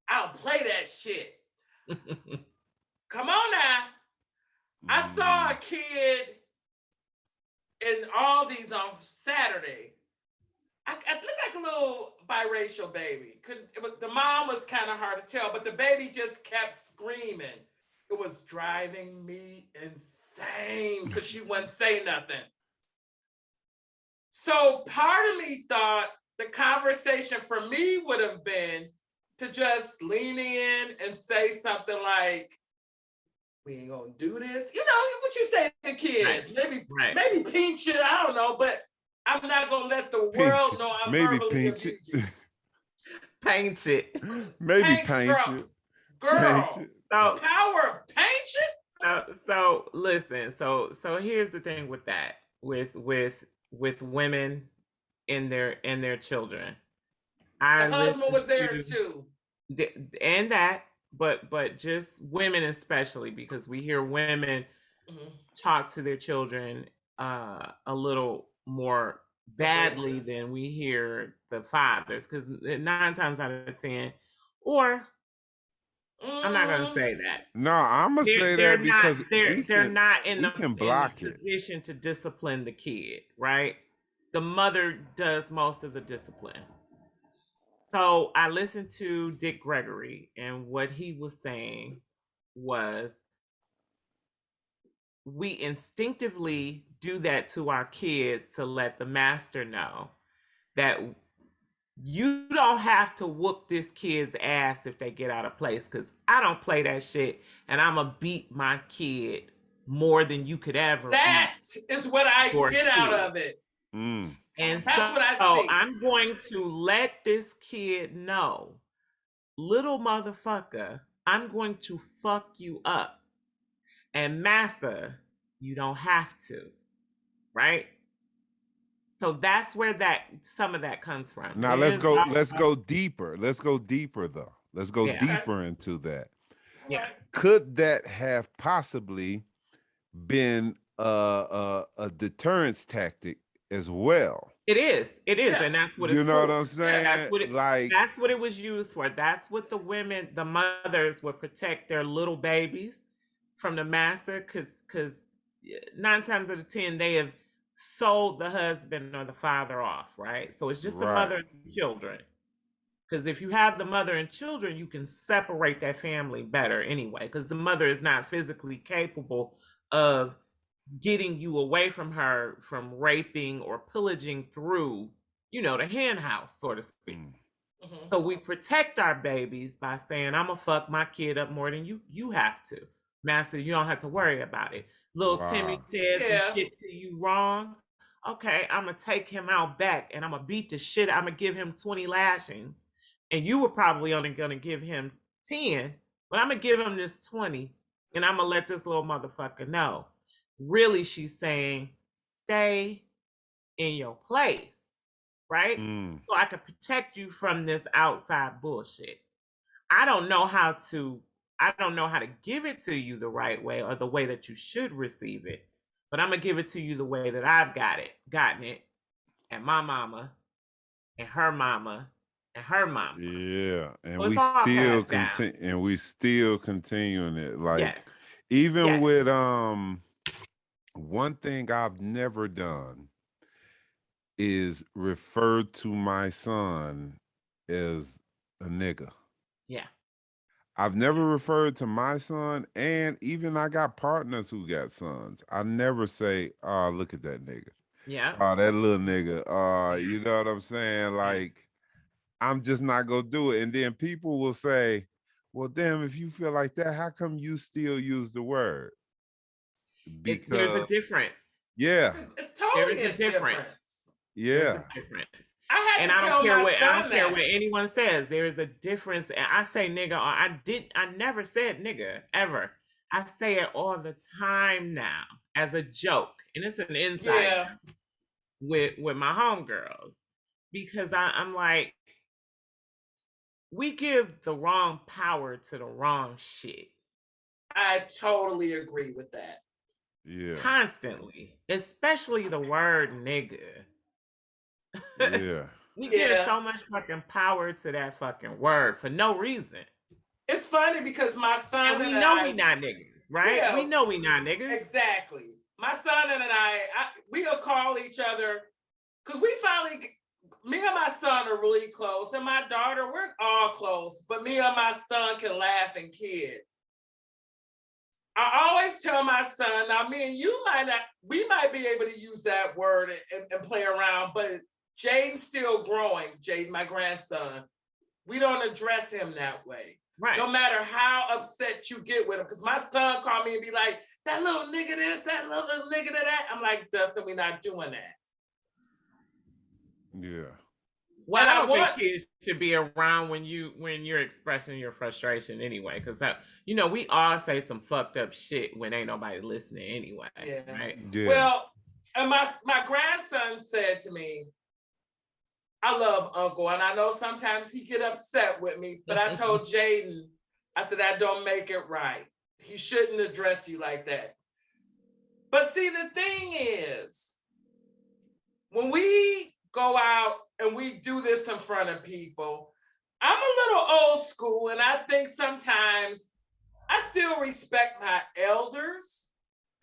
I'll play that shit. Come on now. I saw a kid in Aldi's on Saturday. I looked like a little biracial baby. The mom was kind of hard to tell, but the baby just kept screaming. It was driving me insane because she wouldn't say nothing. So part of me thought the conversation for me would have been to just lean in and say something like, we ain't gonna do this. You know, what you say to kids. Right. Maybe pinch it, I don't know, but I'm not gonna let the world know I'm verbally abusing you. Paint it. Maybe paint it. Girl, the power of paint it. So listen, so here's the thing with that, with women and their children. The husband was there too. And that, but just women especially, because we hear women talk to their children a little more badly than we hear the fathers, because 9 times out of 10, or I'm not gonna say that. No, I'm gonna say that because they're not in the position to discipline the kid, right? The mother does most of the discipline. So I listened to Dick Gregory, and what he was saying was we instinctively do that to our kids to let the master know that you don't have to whoop this kid's ass if they get out of place, because I don't play that shit, and I'm going to beat my kid more than you could ever That is what I your get kid. out of it. And That's so what I see. I'm going to let this kid know, little motherfucker, I'm going to fuck you up. And master, you don't have to, right? So that's where that some of that comes from. Now let's go deeper. Let's go deeper though. Let's go deeper into that. Yeah. Could that have possibly been a deterrence tactic as well? It is, and that's what it's you know for. what I'm saying. That's what it was used for. That's what the women, the mothers, would protect their little babies from the master, because 9 times out of 10 they have sold the husband or the father off, right? So it's just the mother and the children. Because if you have the mother and children, you can separate that family better anyway. Because the mother is not physically capable of getting you away from her from raping or pillaging through, the hen house, so to speak. So we protect our babies by saying, I'm gonna fuck my kid up more than you have to. Master, you don't have to worry about it. Little Timmy said some shit to you wrong. Okay, I'm gonna take him out back and I'm gonna beat the shit. I'm gonna give him 20 lashings. And you were probably only gonna give him 10, but I'm gonna give him this 20 and I'm gonna let this little motherfucker know. Really, she's saying, stay in your place, right? So I can protect you from this outside bullshit. I don't know how to give it to you the right way or the way that you should receive it, but I'm gonna give it to you the way that I've gotten it, and my mama, and her mama, and her mama. Yeah, and So we still continue, and we still continuing it. Like, even with one thing I've never done is refer to my son as a nigga. Yeah. I've never referred to my son, and even I got partners who got sons. I never say, "Oh, look at that nigga." Yeah. Oh, that little nigga. You know what I'm saying? Like, I'm just not gonna do it. And then people will say, well, damn, if you feel like that, how come you still use the word? Because there's a difference. Yeah. It's totally a difference. Yeah. There's a difference. I don't care what anyone says. There is a difference. And I say nigga, I never said nigga ever. I say it all the time now as a joke. And it's an inside with my homegirls. Because I'm like, we give the wrong power to the wrong shit. I totally agree with that. Yeah. Constantly. Especially the word nigga. Yeah. We give so much fucking power to that fucking word for no reason. It's funny because my son and we know we not niggas, right? Yeah, we know we not niggas. Exactly. My son and we'll call each other because me and my son are really close, and my daughter, we're all close, but me and my son can laugh and kid. I always tell my son, now me and you we might be able to use that word and play around, but Jaden's still growing. Jaden, my grandson, we don't address him that way. Right. No matter how upset you get with him. Because my son called me and be like, that little nigga this, that little nigga that. I'm like, Dustin, we're not doing that. Yeah. Well, I don't think kids should be around when you're expressing your frustration anyway, because we all say some fucked up shit when ain't nobody listening anyway. Yeah. Right? Yeah. Well, and my grandson said to me, I love Uncle, and I know sometimes he get upset with me, but I told Jaden, I said, that don't make it right. He shouldn't address you like that. But see, the thing is, when we go out and we do this in front of people, I'm a little old school, and I think sometimes I still respect my elders.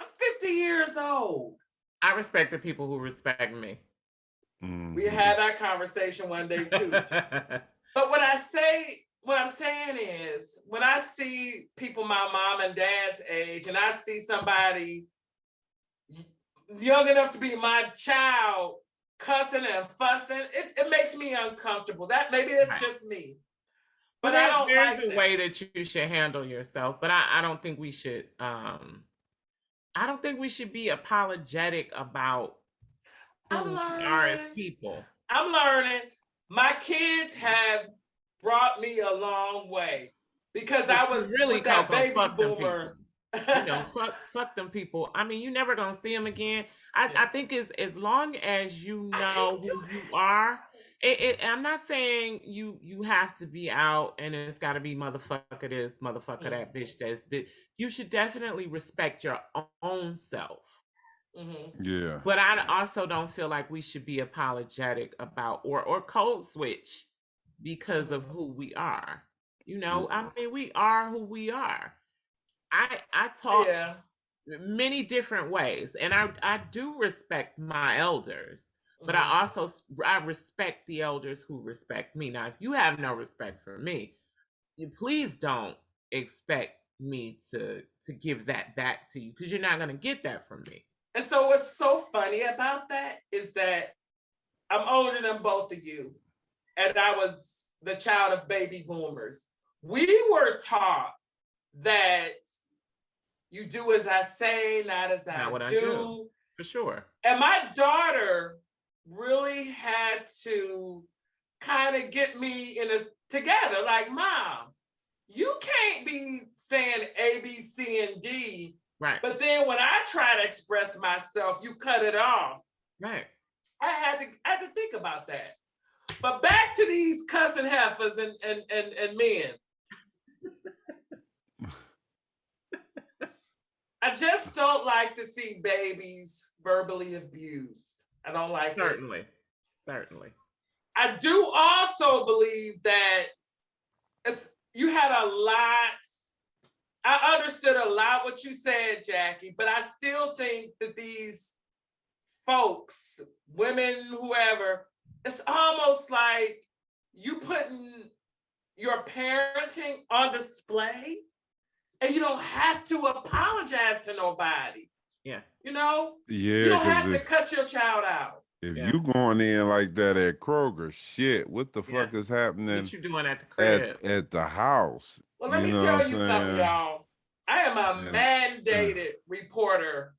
I'm 50 years old. I respect the people who respect me. We had that conversation one day too. But what I'm saying is, when I see people my mom and dad's age, and I see somebody young enough to be my child cussing and fussing, it makes me uncomfortable. That maybe it's just me, but I don't there's like a that. way that you should handle yourself, but I don't think we should. I don't think we should be apologetic about I'm who we are as learning. people. I'm learning. My kids have brought me a long way because I You was really, with that Coco, baby fuck them people. boomer. Fuck them people. I mean, you never gonna see them again. I think as long as you know who you are. I'm not saying you have to be out and it's got to be motherfucker this, motherfucker that, bitch this, but you should definitely respect your own self. Yeah. But I also don't feel like we should be apologetic about or code switch because of who we are. I mean, we are who we are. I talk many different ways, and I do respect my elders, but I respect the elders who respect me. Now, if you have no respect for me, you please don't expect me to give that back to you, because you're not going to get that from me. And so what's so funny about that is that I'm older than both of you, and I was the child of baby boomers. We were taught that you do as I say, not as Not what I I do. do. For sure. And my daughter really had to kind of get me together. Like, Mom, you can't be saying A, B, C, and D. Right. But then when I try to express myself, you cut it off. Right. I had to think about that. But back to these cussing heifers and men. I just don't like to see babies verbally abused. I don't like it. Certainly. I do also believe that you had a lot. I understood a lot what you said, Jackie, but I still think that these folks, women, whoever, it's almost like you putting your parenting on display, and you don't have to apologize to nobody. Yeah. You know? Yeah. You don't have to cut your child out. If you going in like that at Kroger, shit, what the fuck is happening? What you doing at the crib? At the house? Well, let me tell you something, y'all. I am a mandated reporter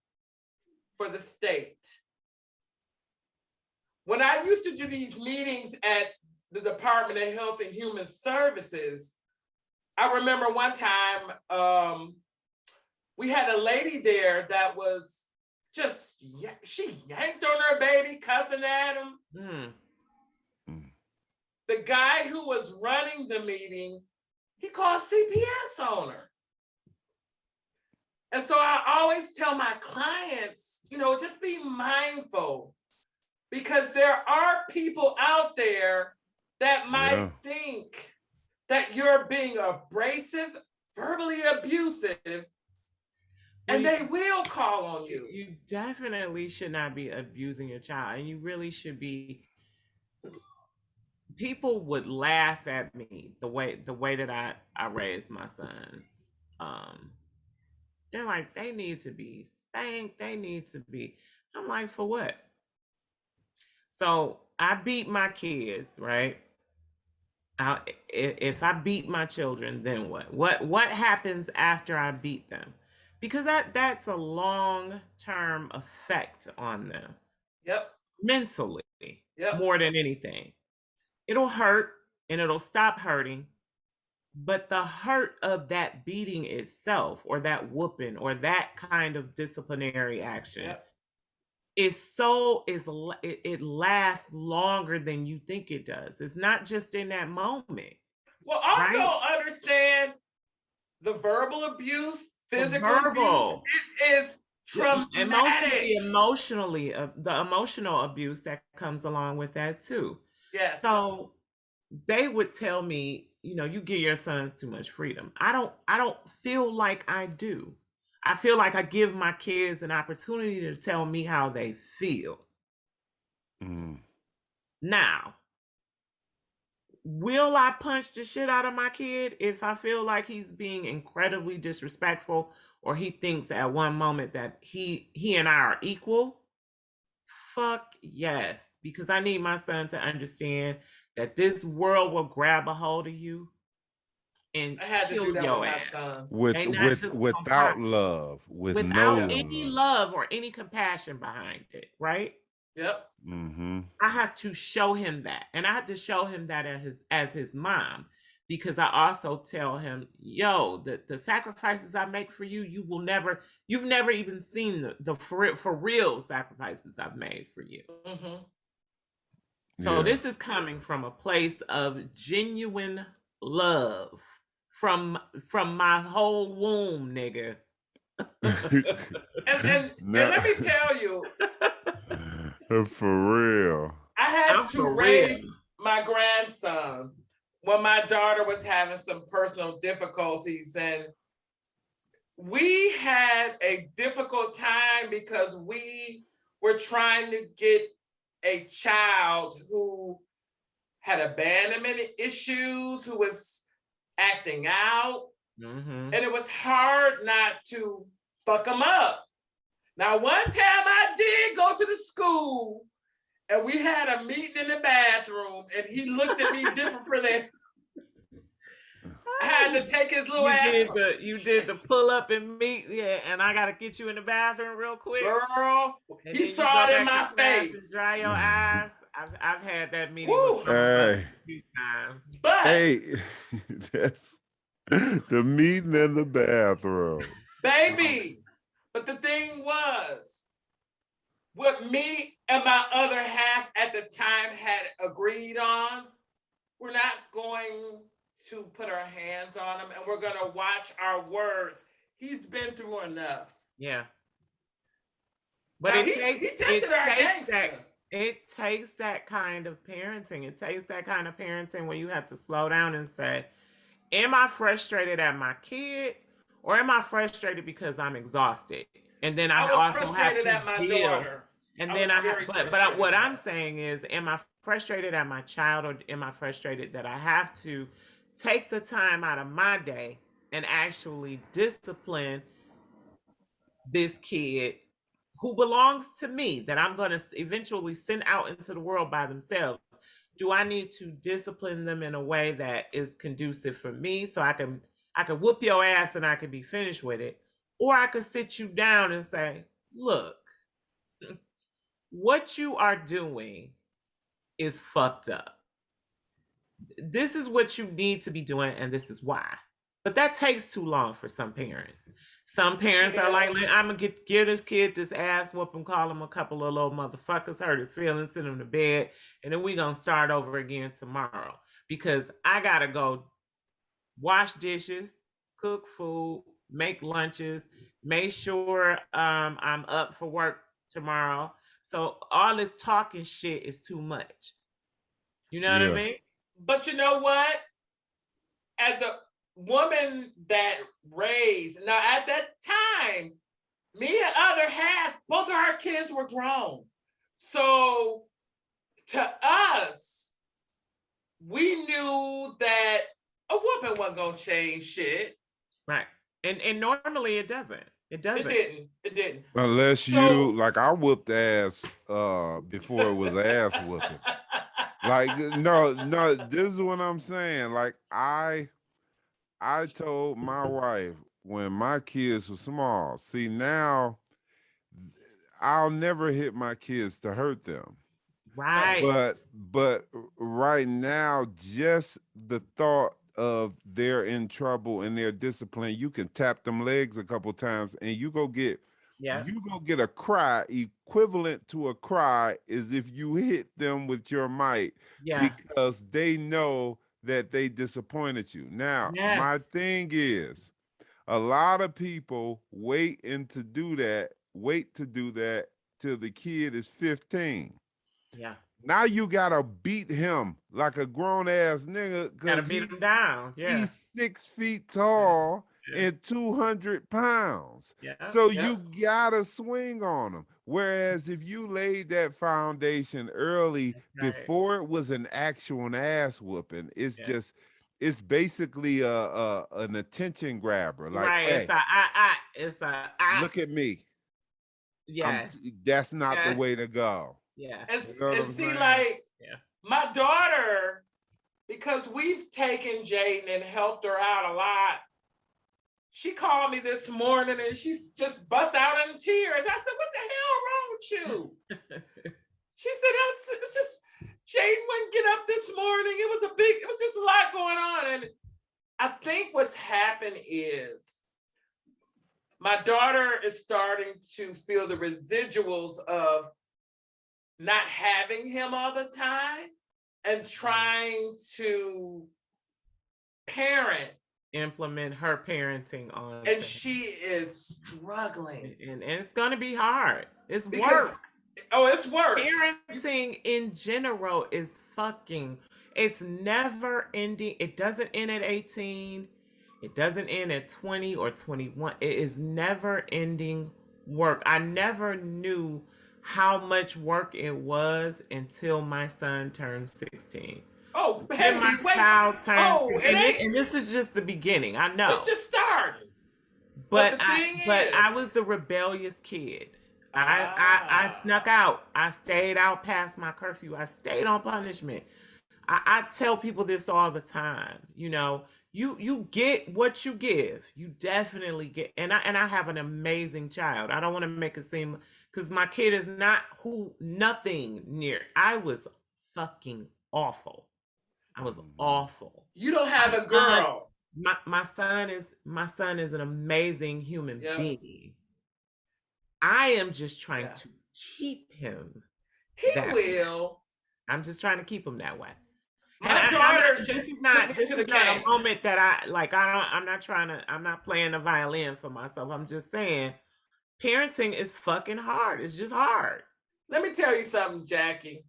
for the state. When I used to do these meetings at the Department of Health and Human Services, I remember one time we had a lady there that was just, she yanked on her baby, cussing at him. The guy who was running the meeting, he called CPS on her. And so I always tell my clients, just be mindful, because there are people out there that might think that you're being abrasive, verbally abusive, and they will call on you. You definitely should not be abusing your child, and you really should be. People would laugh at me the way that I raised my sons. They're like, they need to be spanked. They need to be. I'm like, for what? So I beat my kids, right? If I beat my children, then what? What happens after I beat them? Because that's a long-term effect on them. Yep. Mentally. Yep. More than anything. It'll hurt and it'll stop hurting. But the hurt of that beating itself, or that whooping, or that kind of disciplinary action, it lasts longer than you think it does. It's not just in that moment. Well, also understand the verbal abuse, physical abuse, it is traumatic. And mostly the emotional abuse that comes along with that too. Yes. So they would tell me, you give your sons too much freedom. I don't feel like I do. I feel like I give my kids an opportunity to tell me how they feel. Now, will I punch the shit out of my kid if I feel like he's being incredibly disrespectful or he thinks at one moment that he and I are equal? Fuck yes, because I need my son to understand that this world will grab a hold of you and I had to do kill that with your my ass. son. They not just gonna Without pop love, with no without Yep. any love. love or any compassion behind it, right? Yep. Mm-hmm. I have to show him that. And I have to show him that as his mom. Because I also tell him, yo, the sacrifices I make for you, you've never even seen the for real sacrifices I've made for you. Mm-hmm. So Yeah. this is coming from a place of genuine love from my whole womb, nigga. And let me tell you, For real. I had I'm to for real. raise my grandson when my daughter was having some personal difficulties, and we had a difficult time because we were trying to get a child who had abandonment issues, who was acting out, Mm-hmm. and it was hard not to fuck them up. Now, one time I did go to the school and we had a meeting in the bathroom and he looked at me different for that. I had to take his little ass. You did the pull up and meet, yeah, and I gotta get you in the bathroom real quick. Girl, And he then you saw go it in back my to class and face. dry your eyes. I've had that meeting Woo. with my mother Hey. a few times. But Hey, that's the meeting in the bathroom. baby, but the thing was, what me and my other half at the time had agreed on, we're not going to put our hands on him and we're going to watch our words. He's been through enough. Yeah. But Now, it he tested our gangster. it takes that kind of parenting. It takes that kind of parenting when you have to slow down and say, am I frustrated at my kid or am I frustrated because I'm exhausted? And then I I was also have frustrated to at my deal. daughter. And I then was very frustrated what with I'm her. saying is, am I frustrated at my child or am I frustrated that I have to take the time out of my day and actually discipline this kid who belongs to me that I'm going to eventually send out into the world by themselves? Do I need to discipline them in a way that is conducive for me so I can whoop your ass and I can be finished with it? Or I could sit you down and say, look, what you are doing is fucked up. This is what you need to be doing, and this is why. But that takes too long for some parents. Some parents are like, I'm gonna give this kid this ass whooping, call him a couple of little motherfuckers, hurt his feelings, send him to bed, and then we gonna start over again tomorrow because I gotta go wash dishes, cook food, make lunches, make sure I'm up for work tomorrow. So all this talking shit is too much. You know what I Yeah. mean? But you know what? As a woman that raised, now at that time, me and other half, both of our kids were grown. So to us, we knew that a whooping wasn't gonna change shit. Right. And normally it doesn't. It doesn't. It didn't. Unless So, you like I whooped ass before it was ass whooping. Like no, this is what I'm saying. Like I told my wife when my kids were small, see now I'll never hit my kids to hurt them. Right. But right now, just the thought of they're in trouble and they're disciplined, you can tap them legs a couple times and Yeah. you go get a cry equivalent to a cry is if you hit them with your might Yeah. because they know that they disappointed you. Now, Yes. my thing is a lot of people wait to do that till the kid is 15. Yeah. Now you gotta beat him like a grown ass nigga Gotta because beat them down. Yeah. he's 6 feet tall and 200 pounds. Yeah. So you gotta swing on them. Whereas if you laid that foundation early That's right. before it was an actual ass whooping, Yeah. it's basically a an attention grabber. Like, Right. hey, It's a I. look at me. Yes. That's not the Yes. way to go. Yeah. You know what And I'm see, saying? like Yeah. my daughter, because we've taken Jaden and helped her out a lot. She called me this morning and she's just bust out in tears. I said, "What the hell wrong with you?" She said, "It's just Jaden wouldn't get up this morning. It was just a lot going on." And I think what's happened is my daughter is starting to feel the residuals of not having him all the time and trying to parent. Implement her parenting on And to him. she is struggling. And it's gonna be hard. It's Because, work. oh, it's work. Parenting in general is fucking, it's never ending. It doesn't end at 18. It doesn't end at 20 or 21. It is never ending work. I never knew how much work it was until my son turned 16. Oh, Then my baby, wait. child turns, Oh, and this is just the beginning. I know. It's just starting. But the thing I is, was the rebellious kid. I snuck out. I stayed out past my curfew. I stayed on punishment. I tell people this all the time. You know, you get what you give. You definitely get. And I have an amazing child. I don't want to make it seem, because my kid is not who nothing near. I was fucking awful. I was awful. you don't have My a son, girl. my son is an amazing human Yep. being. I am just trying Yeah. to keep him He that way. will. I'm just trying to keep him that way. My daughter This just is took not me this to is the not game. a moment that I like. I'm not playing the violin for myself. I'm just saying, parenting is fucking hard. It's just hard. Let me tell you something, Jackie.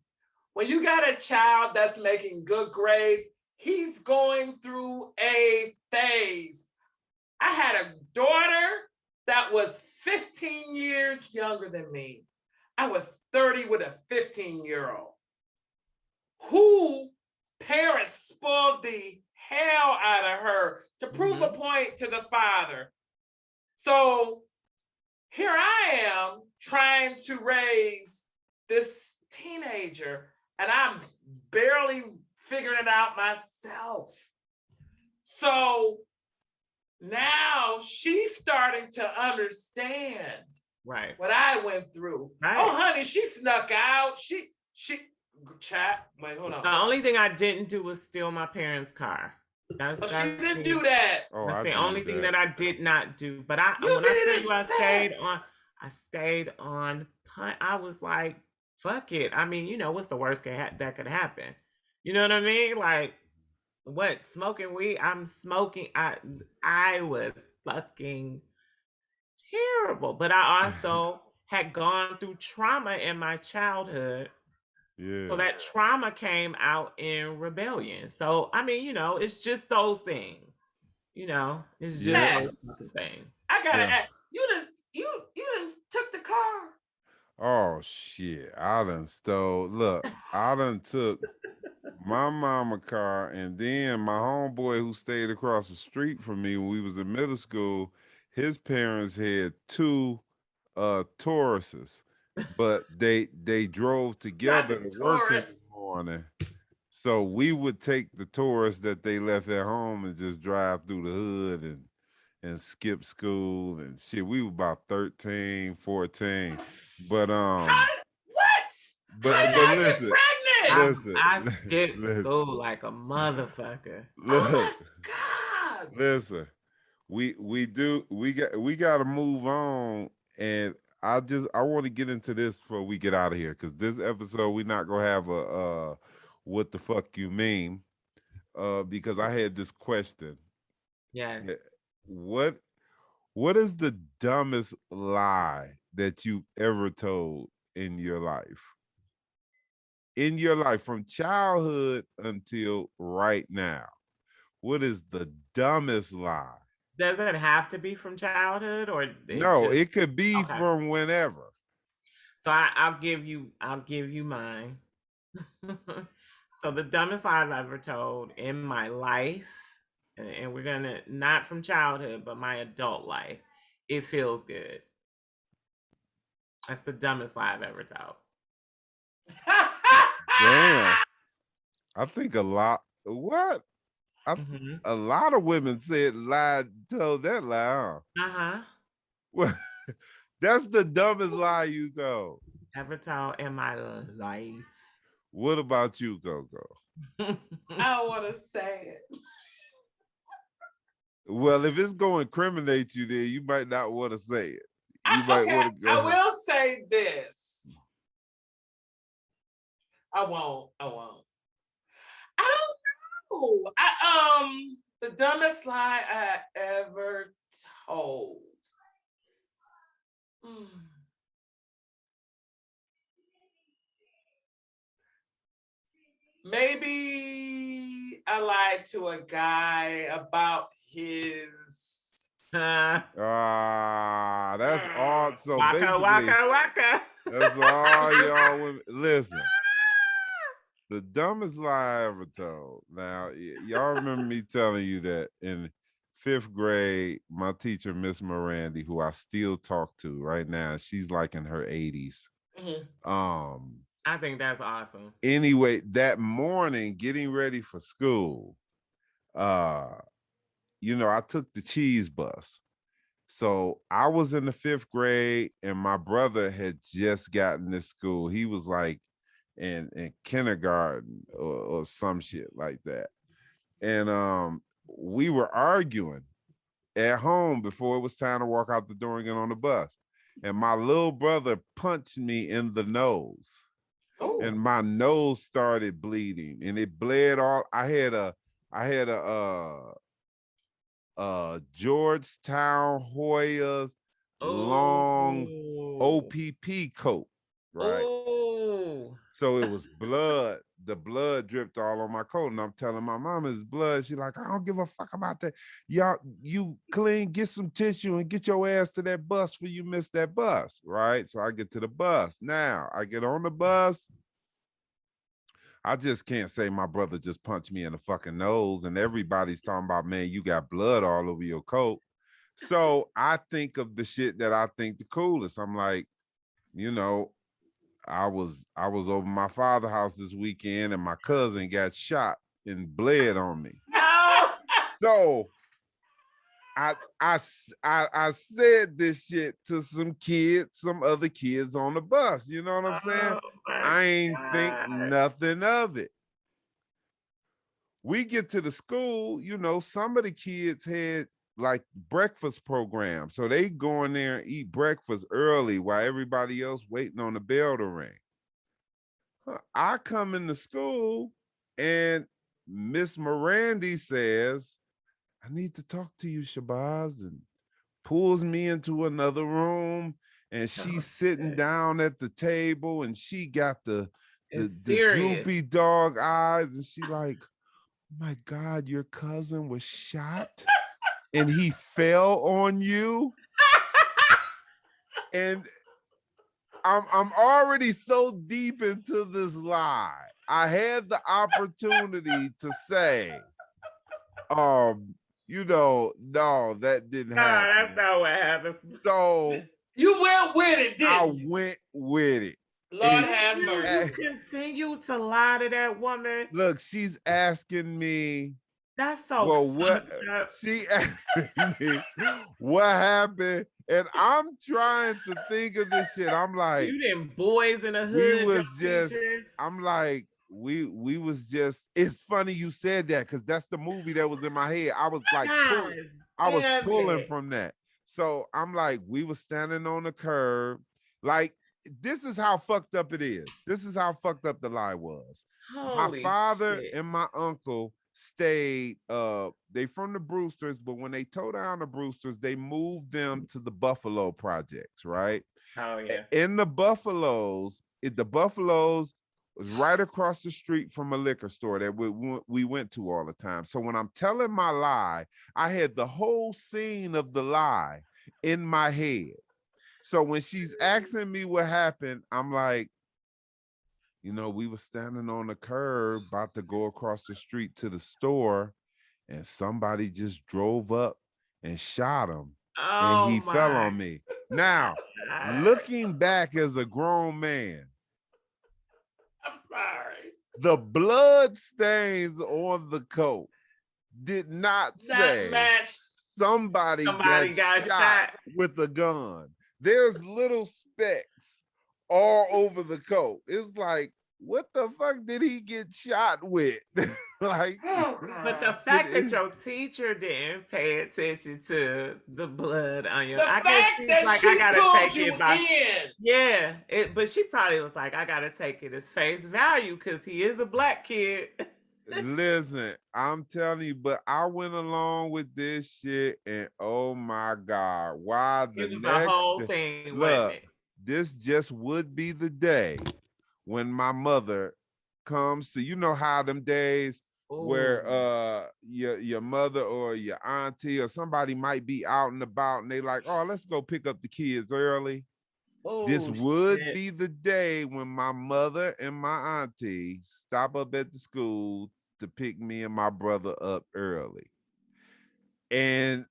When you got a child that's making good grades, he's going through a phase. I had a daughter that was 15 years younger than me. I was 30 with a 15-year-old who parents spoiled the hell out of her to prove a point to the father. So here I am trying to raise this teenager, and I'm barely figuring it out myself. So now she's starting to understand Right. what I went through. Right. Oh, honey, she snuck out. She chat. Wait, hold on. The only thing I didn't do was steal my parents' car. She didn't do that. Oh, That's I the did only thing that I did not do. But You when I did tell it you I stayed on punt. I was like, fuck it. I mean, you know, what's the worst that could happen? You know what I mean? Like, what, smoking weed? I'm smoking. I was fucking terrible. But I also had gone through trauma in my childhood. Yeah. So that trauma came out in rebellion. So I mean, you know, it's just those things. You know, it's just Yeah. those Yes. things. I gotta Yeah. ask. You done took the car. Oh shit. I done stole. Look, I done took my mama car, and then my homeboy who stayed across the street from me when we was in middle school, his parents had two Tauruses, but they drove Not together the to work in Taurus. the morning. So we would take the Taurus that they left at home and just drive through the hood and skip school and shit. We were about 13, 14. But What? How did but I get listen, pregnant? I listen, skipped listen, school like a motherfucker. Oh my look, God. listen. We got to move on, and I want to get into this before we get out of here, because this episode we're not gonna have a what the fuck you mean, because I had this question. Yes. Yeah, what what is the dumbest lie that you've ever told in your life? In your life, from childhood until right now, what is the dumbest lie? Does it have to be from childhood, or it No, just it could be okay? from whenever. So I'll give you mine. So the dumbest lie I've ever told in my life, and we're gonna not from childhood, but my adult life. It feels good. That's the dumbest lie I've ever told. Damn. I think a lot. What? Mm-hmm. A lot of women said lied, told that lie. Uh-huh. Huh? That's the dumbest lie you told. Ever told in my life. What about you, Coco? I don't want to say it. Well, if it's going to incriminate you, then you might not want to say it. You might Okay, want to go. I will say this. I won't. I won't. I don't know. The dumbest lie I ever told. Hmm. Maybe I lied to a guy about his That's all. So waka basically, waka waka. that's all y'all women. Listen, the dumbest lie I ever told. Now, y'all remember me telling you that in 5th grade, my teacher, Miss Mirandi, who I still talk to right now, she's like in her 80s. I think that's awesome. Anyway, that morning, getting ready for school, I took the cheese bus. So I was in the 5th grade, and my brother had just gotten to school. He was like in kindergarten or some shit like that. And we were arguing at home before it was time to walk out the door and get on the bus. And my little brother punched me in the nose. Ooh. And my nose started bleeding, and it bled all. I had a Georgetown Hoyas long OPP coat, right? Oh. So it was blood. The blood dripped all on my coat, and I'm telling my mom it's blood. She's like, I don't give a fuck about that. Y'all, you clean, get some tissue and get your ass to that bus before you miss that bus, right? So I get to the bus. Now I get on the bus. I just can't say my brother just punched me in the fucking nose, and everybody's talking about, man, you got blood all over your coat. So I think of the shit that I think the coolest. I'm like, I was over my father's house this weekend, and my cousin got shot and bled on me. No. So I said this shit to some other kids on the bus. You know what I'm saying? I ain't think nothing of it. We get to the school, some of the kids had like breakfast programs. So they go in there and eat breakfast early while everybody else waiting on the bell to ring. I come into school and Miss Mirandi says, I need to talk to you, Shabazz, and pulls me into another room, and she's sitting down at the table, and she got the droopy dog eyes, and she like, oh my God, your cousin was shot and he fell on you. And I'm already so deep into this lie. I had the opportunity to say, no, that didn't happen. That's not what happened. So you went with it, didn't you? I went with it. Lord have mercy. You continue to lie to that woman. Look, she's asking me. That's so. Well, what she asked me, what happened? And I'm trying to think of this shit. I'm like, you didn't boys in the hood. We was just. I'm like, we was just. It's funny you said that because that's the movie that was in my head. I was like, pulling from that. So I'm like, we was standing on the curb. Like, this is how fucked up it is. This is how fucked up the lie was. Holy my father shit. and my uncle stayed, they from the Brewsters, but when they tore down the Brewsters, they moved them to the Buffalo projects, right? Oh yeah. In the Buffaloes, It was right across the street from a liquor store that we went to all the time. So when I'm telling my lie, I had the whole scene of the lie in my head. So when she's asking me what happened, I'm like, we were standing on the curb about to go across the street to the store, and somebody just drove up and shot him, and Oh he fell my on me. Now, God. looking back as a grown man, I'm sorry. the blood stains on the coat did not Not say matched. somebody Somebody got got shot shot. with a gun. There's little specks all over the coat. It's like, what the fuck did he get shot with? Like, Oh, But the God. fact that your teacher didn't pay attention to the blood on you, The I guess fact she's that like, I she gotta pulled take you it by, in. yeah. But she probably was like, I gotta take it as face value because he is a black kid. listen, I'm telling you, but I went along with this shit, and oh my God, why the It was a next whole thing, wasn't look, it? this just would be the day when my mother comes to, how them days where Ooh. your mother or your auntie or somebody might be out and about, and they like, oh, let's go pick up the kids early. This Oh would shit. be the day when my mother and my auntie stop up at the school to pick me and my brother up early. And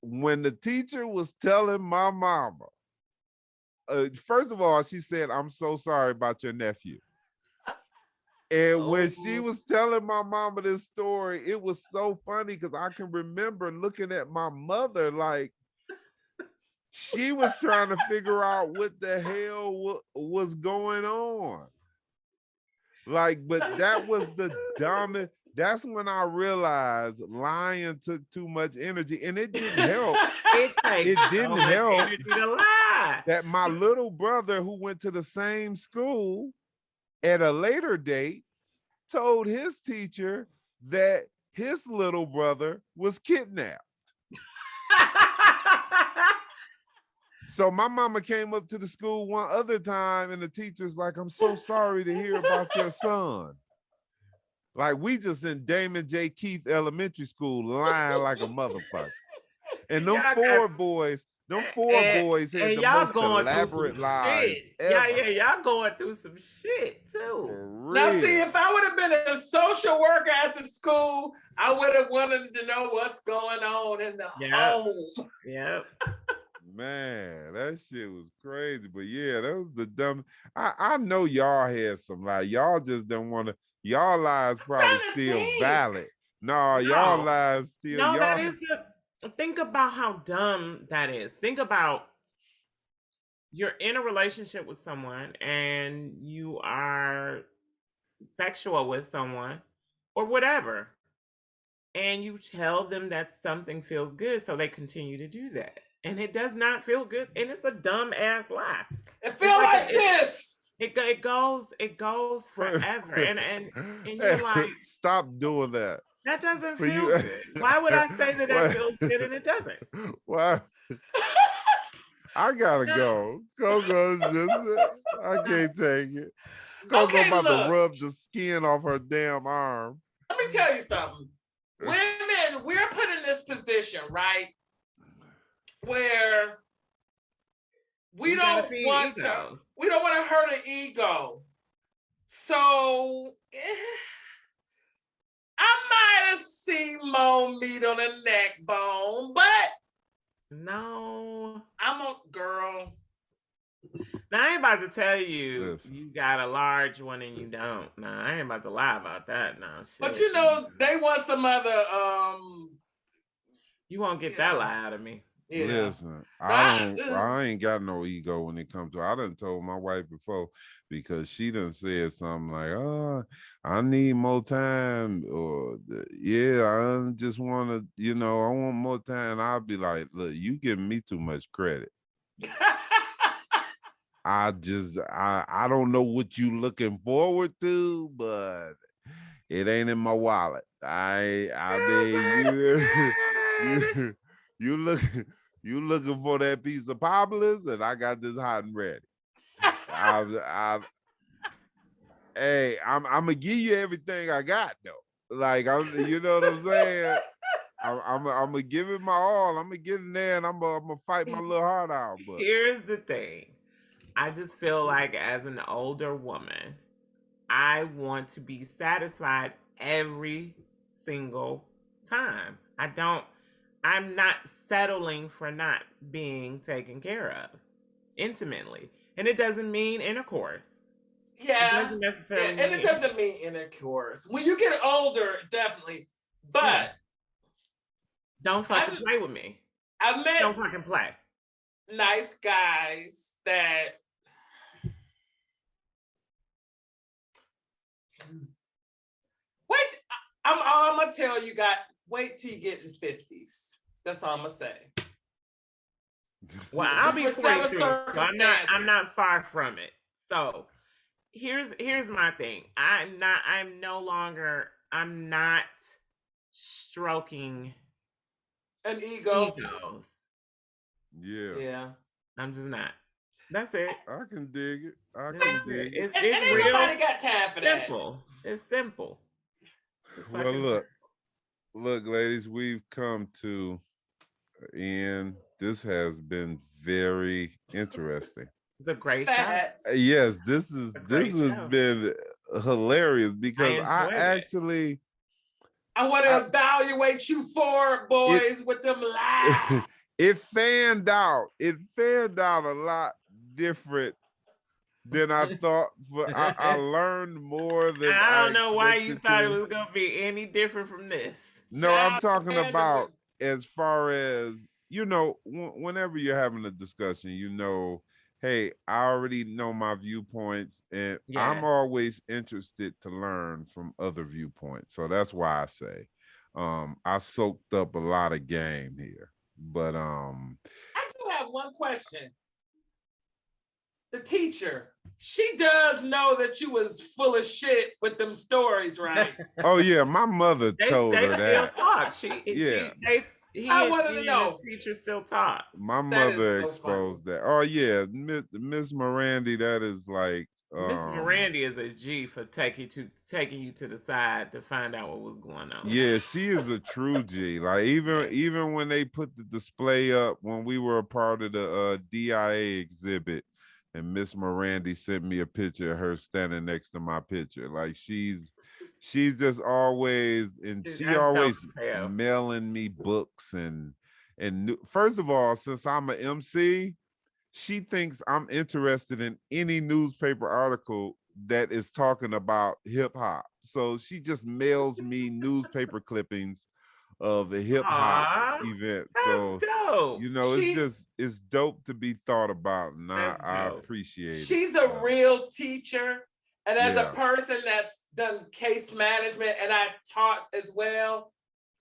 when the teacher was telling my mama, first of all, she said, I'm so sorry about your nephew. And when she Oh. was telling my mama this story, it was so funny because I can remember looking at my mother like she was trying to figure out what the hell was going on. Like, but that was the dumbest. That's when I realized lying took too much energy, and it didn't help. It takes It so didn't much help energy to lie. that my little brother, who went to the same school at a later date, told his teacher that his little brother was kidnapped. So my mama came up to the school one other time, and the teacher's like, I'm so sorry to hear about your son. Like, we just in Damon J. Keith Elementary School lying like a motherfucker. And them Y'all four got boys, and, had the y'all most going through elaborate some lies shit. ever. Y'all going through some shit too. For Now, see, real. if I would have been a social worker at the school, I would have wanted to know what's going on in the home. Yep. Man, that shit was crazy. But yeah, that was the dumb. I know y'all had some lies. Y'all just don't want to. Y'all lies probably Trying to still think. valid. No, y'all No. lies still. No, that Y'all. is think about how dumb that is. Think about you're in a relationship with someone and you are sexual with someone or whatever. And you tell them that something feels good, so they continue to do that. And it does not feel good. And it's a dumb ass lie. It feel like this. It goes forever. And you're like, Stop doing that. that doesn't For feel you. good. Why would I say that that feels good and it doesn't? Why? I gotta No. go. Coco's just, I can't take it. Coco Okay, about to look. rub the skin off her damn arm. Let me tell you something. Women, we're put in this position, right? Where we don't want to hurt an ego. So I might have seen more meat on a neck bone, but No. I'm a girl. Now I ain't about to tell you Listen. you got a large one and you don't. No, I ain't about to lie about that now. Shit. But you know, they want some other you won't get that lie out of me. Yeah. Listen, I ain't got no ego when it comes to. I done told my wife before because she done said something like, "Oh, I need more time," or "Yeah, I just want to, I want more time." I'll be like, "Look, you giving me too much credit. I don't know what you looking forward to, but it ain't in my wallet. I mean, you looking for that piece of poplars, and I got this hot and ready. Hey, I'm gonna give you everything I got though. Like you know what I'm saying? I'm gonna give it my all. I'm gonna get in there and I'm gonna fight my little heart out. But Here's the thing. I just feel like as an older woman, I want to be satisfied every single time. I'm not settling for not being taken care of intimately. And it doesn't mean intercourse. It Yeah, doesn't necessarily and it mean doesn't mean intercourse. When you get older, definitely. But yeah. Don't fucking I've play with me. I've Don't met fucking play. nice guys that wait. I'm gonna tell you, guys, wait till you get in 50s. That's all I'm gonna say. Well, I'll be For several 43, so circumstances. I'm not far from it. So here's my thing. I'm not stroking An ego. egos. yeah. Yeah. I'm just not. That's it. I can dig it. I That's can it. dig it. And It's ain't real nobody got time for that. simple. It's simple. It's Well, fucking look, ladies, we've come to end. This has been very interesting. It's a great show. Facts. Yes, this a has great show. been hilarious because I enjoyed it. actually I want to evaluate you for boys with them lies. it fanned out. It fanned out a lot different than I thought. But I learned more than I I don't know why you expected thought it to. was gonna be any different from this. No, I'm Child, talking man, about as far as, you know, whenever you're having a discussion, you know, hey, I already know my viewpoints and I'm Yes. always interested to learn from other viewpoints. So that's why I say I soaked up a lot of game here. But I do have one question. The teacher, she does know that you was full of shit with them stories, right? oh yeah, my mother told they her still that. talk. Yeah. I wanted to and know. his teacher still talk. My That is mother so exposed funny. that. Oh yeah, Miss Mirandy, that is like Miss Miranda is a G for taking you to the side to find out what was going on. yeah, she is a true G. Like even when they put the display up when we were a part of the DIA exhibit, and Miss Mirandy sent me a picture of her standing next to my picture. Like she's just always, and she That's dope always as hell. mailing me books and first of all, since I'm an MC, she thinks I'm interested in any newspaper article that is talking about hip hop. So she just mails me newspaper clippings of a hip hop Aw, event. that's So, dope. you know, it's dope to be thought about, and That's I dope. appreciate it. She's a real teacher. And as a Yeah. person that's done case management and I taught as well,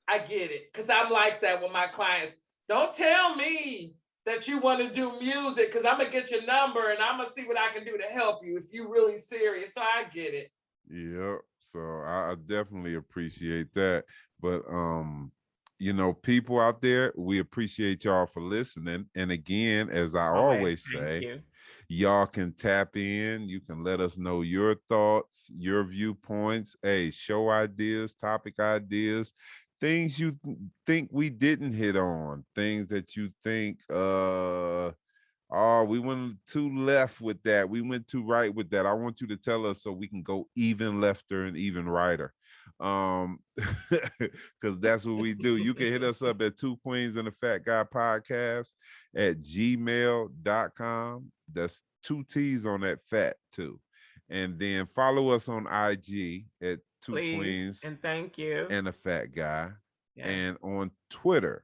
I get it. Because I'm like that with my clients. Don't tell me that you want to do music because I'm going to get your number and I'm going to see what I can do to help you if you're really serious. So I get it. Yep. So I definitely appreciate that. But you know, people out there, we appreciate y'all for listening. And again, as I always say, y'all can tap in. You can let us know your thoughts, your viewpoints, hey, show ideas, topic ideas, things you think we didn't hit on, things that you think oh, we went too left with that. We went too right with that. I want you to tell us so we can go even lefter and even righter. Because that's what we do. You can hit us up at Two Queens and a Fat Guy Podcast at gmail.com. That's 2 T's on that fat too. And then follow us on IG at Two Queens and thank you and a Fat Guy. Yes. And on Twitter,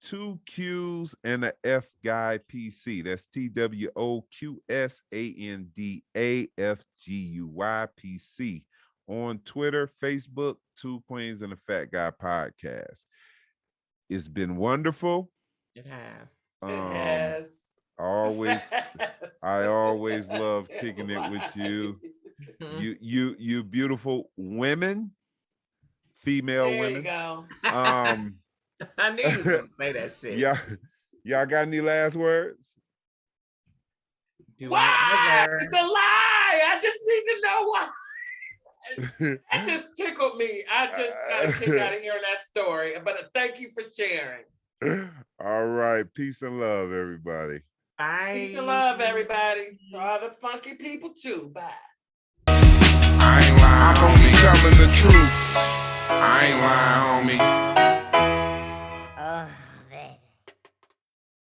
2 Q's and a F Guy PC. That's TWOQSANDAFGUY on Twitter, Facebook, Two Queens and a Fat Guy Podcast. It's been wonderful. It has. It has. I always love kicking it with you. You beautiful women, female there women. You go. I knew you was gonna say that shit. Y'all got any last words? Do why? I ever? The lie. I just need to know why. That just tickled me. I just got a kick out of hearing that story. But thank you for sharing. All right. Peace and love, everybody. Bye. Peace and love, everybody. To all the funky people, too. Bye. I ain't lying, I'm only telling the truth. I ain't lying, homie.